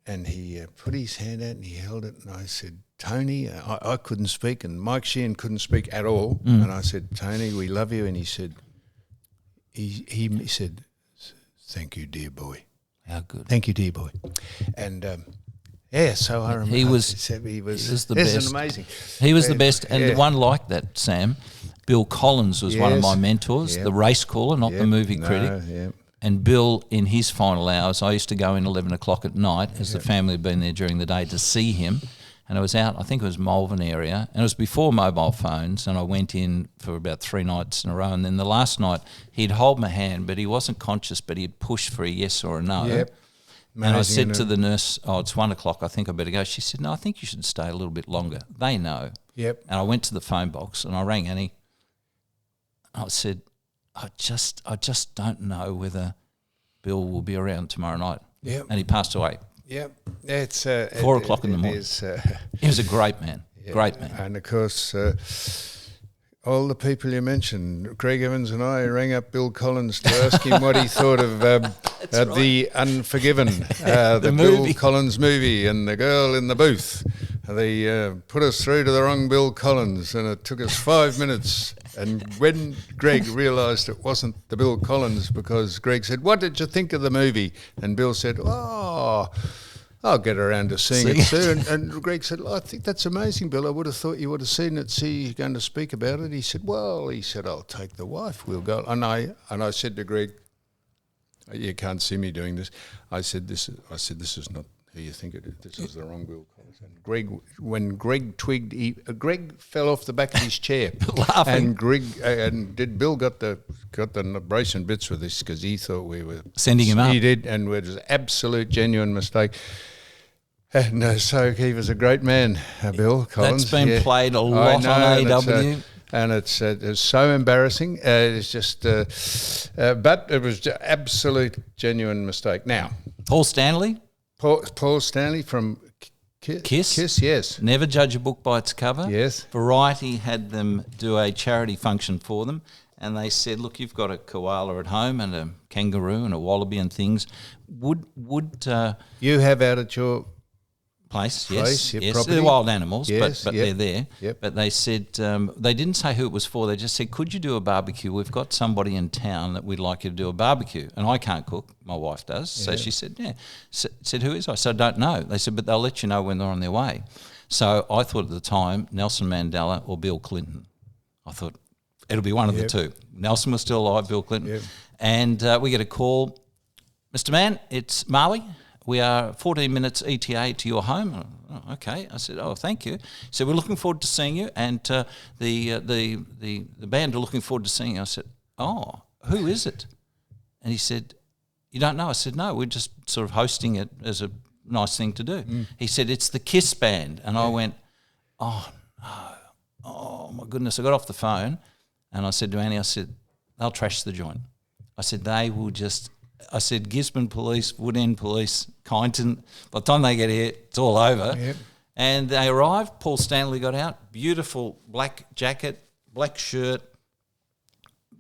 And he put his hand out and he held it, and I said, Tony, I couldn't speak, and Mike Sheehan couldn't speak at all. And I said, Tony, we love you. And he said, he said, thank you, dear boy. How good. Thank you, dear boy. And so I remember he was the best. Amazing. He was the best, and the one like that, Sam. Bill Collins was one of my mentors, the race caller, not the movie critic. And Bill, in his final hours, I used to go in 11 o'clock at night, as the family had been there during the day, to see him. And I was out, I think it was Malvern area, and it was before mobile phones, and I went in for about 3 nights in a row. And then the last night, he'd hold my hand, but he wasn't conscious, but he'd push for a yes or a no. Yep. And I said to the nurse, it's 1 o'clock, I think I better go. She said, no, I think you should stay a little bit longer. They know. Yep. And I went to the phone box, and I rang Annie. I said, I just don't know whether Bill will be around tomorrow night. Yep. And he passed away. Yep. It's 4 o'clock in the morning. He was a great man. Great man. And of course, all the people you mentioned, Craig Evans and I rang up Bill Collins to ask him what he thought of The Unforgiven, the movie. Bill Collins movie, and the girl in the booth. They put us through to the wrong Bill Collins, and it took us 5 minutes. And when Greg realised it wasn't the Bill Collins, because Greg said, what did you think of the movie? And Bill said, I'll get around to seeing it soon. And Greg said, I think that's amazing, Bill. I would have thought you would have seen it, see you're going to speak about it. He said, I'll take the wife, we'll go. And I said to Greg, you can't see me doing this. I said, this is not who you think it is. This is the wrong Bill Collins. And Greg, when Greg twigged, Greg fell off the back of his chair, laughing. And Bill got the abrasion bits with this because he thought we were sending him up. He did, and it was an absolute genuine mistake. And so he was a great man, Bill Collins. That's been played a lot on AW. And it's so embarrassing. It's just, but it was an absolute genuine mistake. Now, Paul Stanley from Kiss, yes. Never judge a book by its cover. Yes. Variety had them do a charity function for them, and they said, "Look, you've got a koala at home and a kangaroo and a wallaby and things. Would you have out at your place? Yes, property? They're wild animals, yes, but they're there. Yep. But they said they didn't say who it was for. They just said, "Could you do a barbecue? We've got somebody in town that we'd like you to do a barbecue." And I can't cook; my wife does. So she said, "Yeah." Said, "Who is I?" So I don't know. They said, "But they'll let you know when they're on their way." So I thought at the time Nelson Mandela or Bill Clinton. I thought it'll be one of the two. Nelson was still alive, Bill Clinton, and we get a call, "Mr. Mann, it's Maui. We are 14 minutes ETA to your home." Oh, okay. I said, "Oh, thank you." He said, "We're looking forward to seeing you, and the band are looking forward to seeing you." I said, "Oh, who is it?" And he said, "You don't know?" I said, "No, we're just sort of hosting it as a nice thing to do." He said, "It's the Kiss band." And I went, "Oh, no. Oh, my goodness." I got off the phone and I said to Annie, I said, "They'll trash the joint." I said, "They will just..." I said, "Gisborne Police, Wood End Police, Kyneton, by the time they get here, it's all over." Yep. And they arrived. Paul Stanley got out, beautiful black jacket, black shirt,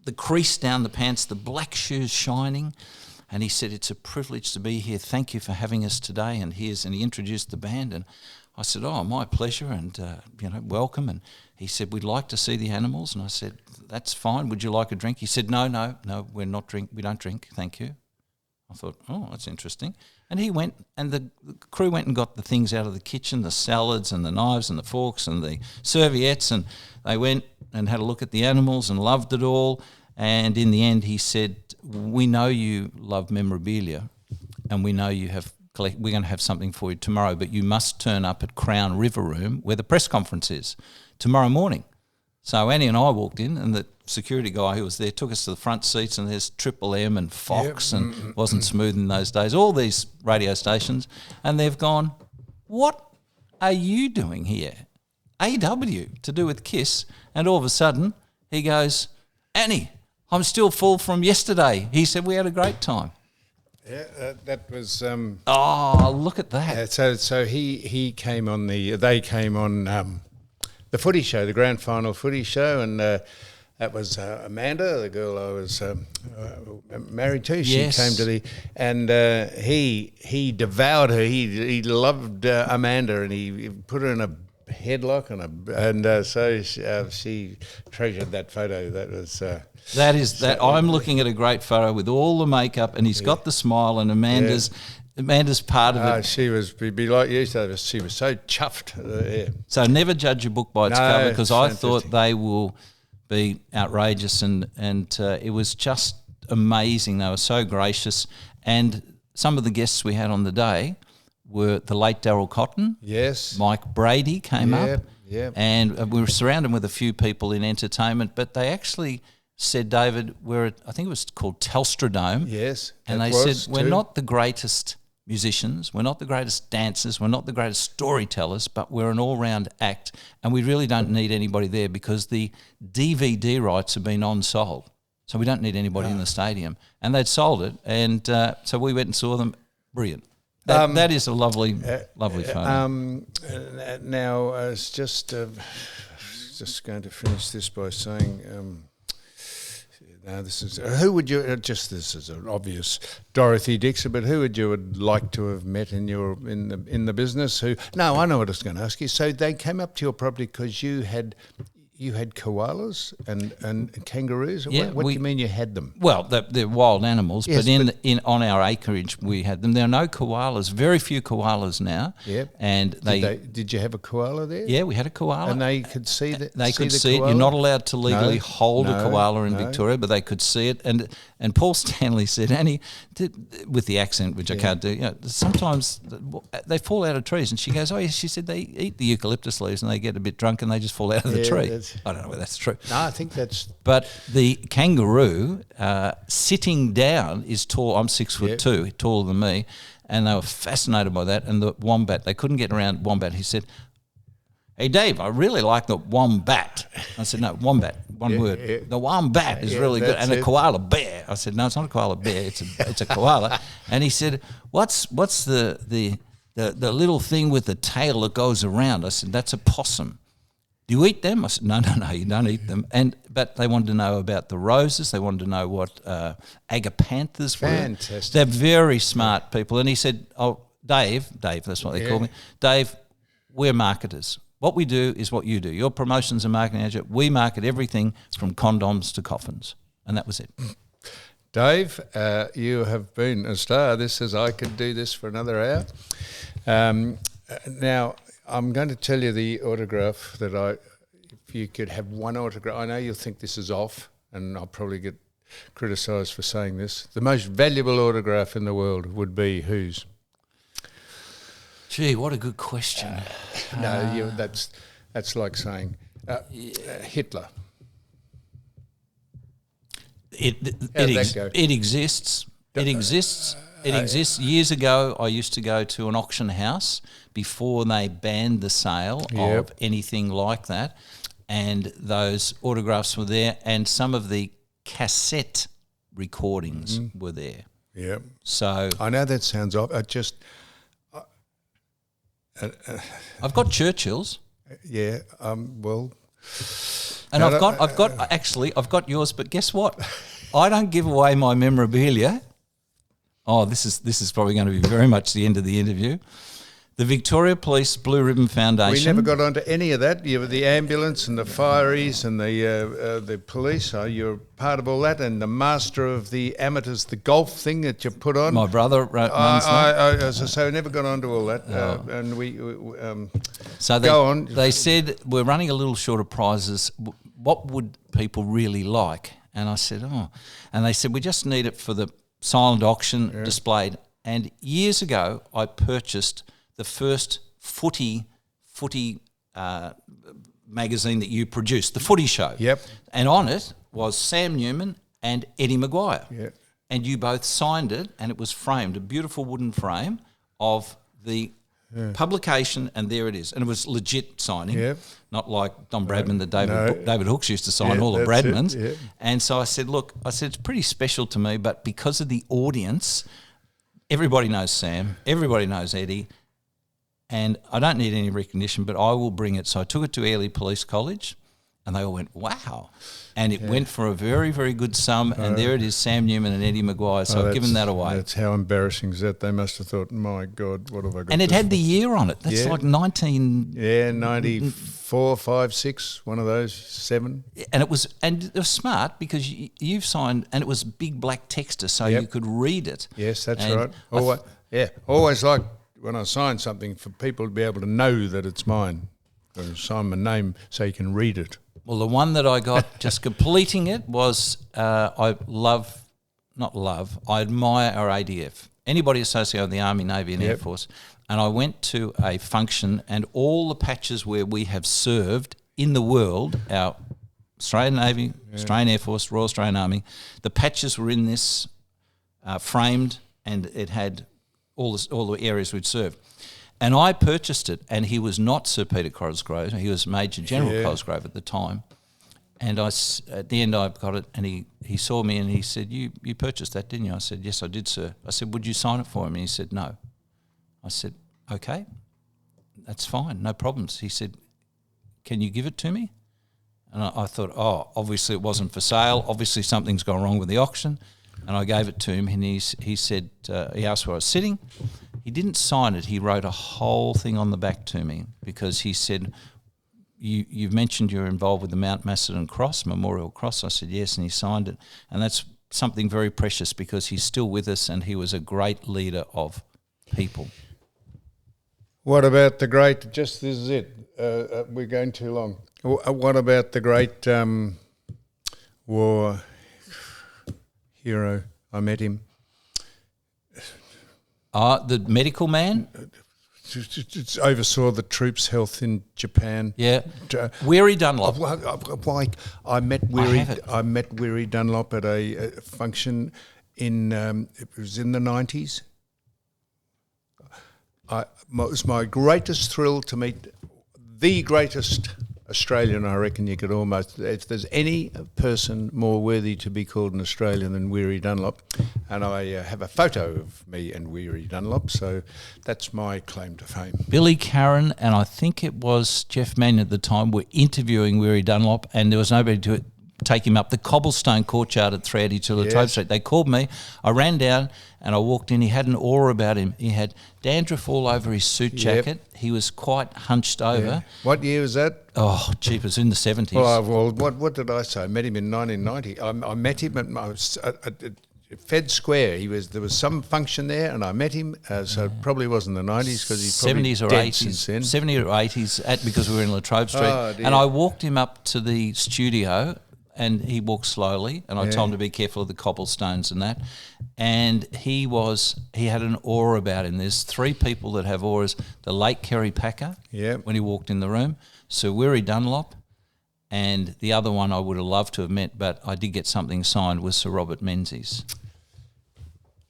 the crease down the pants, the black shoes shining. And he said, "It's a privilege to be here. Thank you for having us today." And he introduced the band. And I said, "Oh, my pleasure, and welcome." And he said, "We'd like to see the animals." And I said, "That's fine. Would you like a drink?" He said, No, we don't drink, thank you." I thought, "Oh, that's interesting." And he went, and the crew went and got the things out of the kitchen, the salads and the knives and the forks and the serviettes, and they went and had a look at the animals and loved it all. And in the end, he said, "We know you love memorabilia, and we know you have. We're going to have something for you tomorrow, but you must turn up at Crown River Room where the press conference is tomorrow morning." So Annie and I walked in, and the security guy who was there took us to the front seats, and there's Triple M and Fox, and wasn't smooth in those days, all these radio stations, and they've gone, "What are you doing here?" AW, to do with Kiss. And all of a sudden he goes, "Annie, I'm still full from yesterday." He said, "We had a great time." Yeah, that was. Oh, look at that! So he came on they came on the footy show, the grand final footy show, and that was Amanda, the girl I was married to. She came to he devoured her. He loved Amanda, and he put her in a headlock so she treasured that photo. That was. That is that. I'm looking at a great photo with all the makeup, and he's got the smile, and Amanda's part of it. She was be like you said. She was so chuffed. So never judge a book by its cover, because I thought they will be outrageous, and it was just amazing. They were so gracious, and some of the guests we had on the day were the late Darryl Cotton. Yes, Mike Brady came up. Yeah, and we were surrounded with a few people in entertainment, but they actually said, "David, we're at," I think it was called Telstra Dome. Yes, and they said, "We're not the greatest musicians, we're not the greatest dancers, we're not the greatest storytellers, but we're an all-round act, and we really don't need anybody there because the DVD rights have been on-sold, so we don't need anybody in the stadium." And they'd sold it, and so we went and saw them. Brilliant. That is a lovely photo. Now, I was just going to finish this by saying... Now, this is who would you this is an obvious Dorothy Dixon, but who would you like to have met in the business? I know what I was going to ask you. So they came up to your property because you you had koalas and kangaroos? Yeah, what do you mean you had them? Well, they're wild animals, Yes, but on our acreage we had them. There are no koalas, very few koalas now. Yep. And Did you have a koala there? Yeah, we had a koala. And they could see that. They could see it. koala? You're not allowed to legally hold a koala in no. Victoria, but they could see it. And Paul Stanley said, Annie, with the accent, which I can't do, sometimes they fall out of trees. And she goes, oh, yeah, she said they eat the eucalyptus leaves and they get a bit drunk and they just fall out of the tree. I don't know whether that's true. No, I think that's... But the kangaroo, sitting down, is tall. I'm 6'2", taller than me. And they were fascinated by that. And the wombat, they couldn't get around wombat. He said, hey, Dave, I really like the wombat. I said, no, wombat, one word. Yeah. The wombat is really good. And a koala bear. I said, no, it's not a koala bear. It's a koala. And he said, what's the little thing with the tail that goes around? I said, that's a possum. Do you eat them? I said, no, you don't eat them. But they wanted to know about the roses. They wanted to know what agapanthus were. Fantastic. They're very smart people. And he said, oh, Dave, that's what they call me. Dave, we're marketers. What we do is what you do. Your promotions and marketing agent. We market everything from condoms to coffins. And that was it. Dave, you have been a star. This is, I could do this for another hour. Now, I'm going to tell you the autograph that if you could have one autograph, I know you'll think this is off, and I'll probably get criticised for saying this. The most valuable autograph in the world would be whose? Gee, what a good question. That's like saying Hitler. It exists. It exists. It exists. Years ago, I used to go to an auction house before they banned the sale of anything like that, and those autographs were there, and some of the cassette recordings were there. Yeah. So I know that sounds off. I've got Churchill's. Yeah. Well. And I've got yours, but guess what? I don't give away my memorabilia. Oh, this is probably going to be very much the end of the interview. The Victoria Police Blue Ribbon Foundation. We never got onto any of that. You were the ambulance and the fireys and the police. You're part of all that, and the master of the amateurs, the golf thing that you put on. My brother runs that. As I say, we never got onto all that. And we so go on. They said, we're running a little short of prizes. What would people really like? And I said, and they said, we just need it for the silent auction displayed. And years ago, I purchased the first footy magazine that you produced, the Footy Show. Yep. And on it was Sam Newman and Eddie Maguire. Yep. And you both signed it, and it was framed, a beautiful wooden frame of the publication, and there it is. And it was legit signing, not like Don Bradman that David Hooks used to sign all the Bradmans. Yep. And so I said, it's pretty special to me, but because of the audience, everybody knows Sam, everybody knows Eddie, and I don't need any recognition, but I will bring it. So I took it to Airlie Police College, and they all went, wow. And it went for a very, very good sum, and there it is, Sam Newman and Eddie Maguire. So I've given that away. That's how embarrassing is that? They must have thought, my God, what have I got? And it had the year on it. That's like 94, 5, 6, one of those, 7. And it was smart because you've signed, and it was big black texter, so you could read it. Yes, that's right. Always like when I sign something for people to be able to know that it's mine. I sign my name so you can read it. Well, the one that I got just completing it was I admire our ADF. Anybody associated with the Army, Navy and Air Force. And I went to a function, and all the patches where we have served in the world, our Australian Navy, Australian Air Force, Royal Australian Army, the patches were in this framed, and it had all the areas we'd served. And I purchased it, and he was not Sir Peter Cosgrove. He was Major General Cosgrove at the time. And at the end I got it, and he saw me and he said, you purchased that, didn't you? I said, yes, I did, sir. I said, would you sign it for him? And he said, no. I said, okay, that's fine, no problems. He said, can you give it to me? And I thought, obviously it wasn't for sale. Obviously something's gone wrong with the auction. And I gave it to him, and he said, he asked where I was sitting. He didn't sign it. He wrote a whole thing on the back to me because he said, you've mentioned you're involved with the Mount Mathieson Cross, Memorial Cross. I said yes, and he signed it. And that's something very precious because he's still with us and he was a great leader of people. What about the great, just this is it, we're going too long. What about the great war hero? I met him. The medical man? Oversaw the troops' health in Japan. Yeah, Weary Dunlop. I met Weary Dunlop at a function in it was in the 90s. It was my greatest thrill to meet the greatest Australian. I reckon you could almost, if there's any person more worthy to be called an Australian than Weary Dunlop, and I have a photo of me and Weary Dunlop, so that's my claim to fame. Billy Curran and I think it was Jeff Mann at the time were interviewing Weary Dunlop, and there was nobody to take him up the cobblestone courtyard at 382 Latrobe Street. They called me. I ran down and I walked in. He had an aura about him. He had dandruff all over his suit jacket. He was quite hunched over. Yeah. What year was that? Oh, jeepers, in the 70s. Well, what did I say? I met him in 1990. I met him at Fed Square. There was some function there, and I met him. So it probably wasn't the 90s because he's probably 70s or dead 80s, since then. 70s or 80s, because we were in Latrobe Street. Oh, dear. And I walked him up to the studio, and he walked slowly, and I told him to be careful of the cobblestones and that. And he had an aura about him. There's three people that have auras: the late Kerry Packer, when he walked in the room, Sir Weary Dunlop, and the other one I would have loved to have met, but I did get something signed, was Sir Robert Menzies.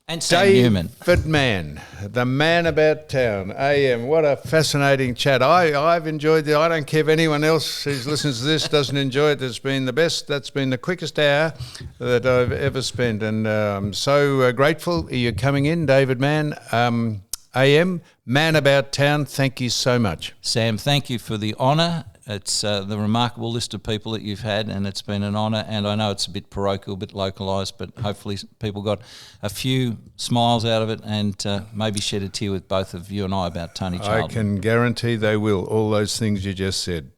And Sam Newman. David Mann, the man about town, AM. What a fascinating chat. I've enjoyed I don't care if anyone else who listens to this doesn't enjoy it. It's been the best. That's been the quickest hour that I've ever spent. And I'm so grateful you're coming in, David Mann, AM, man about town. Thank you so much. Sam, thank you for the honour. It's the remarkable list of people that you've had, and it's been an honour. And I know it's a bit parochial, a bit localised, but hopefully people got a few smiles out of it and maybe shed a tear with both of you and I about Tony Charlton. I can guarantee they will, all those things you just said.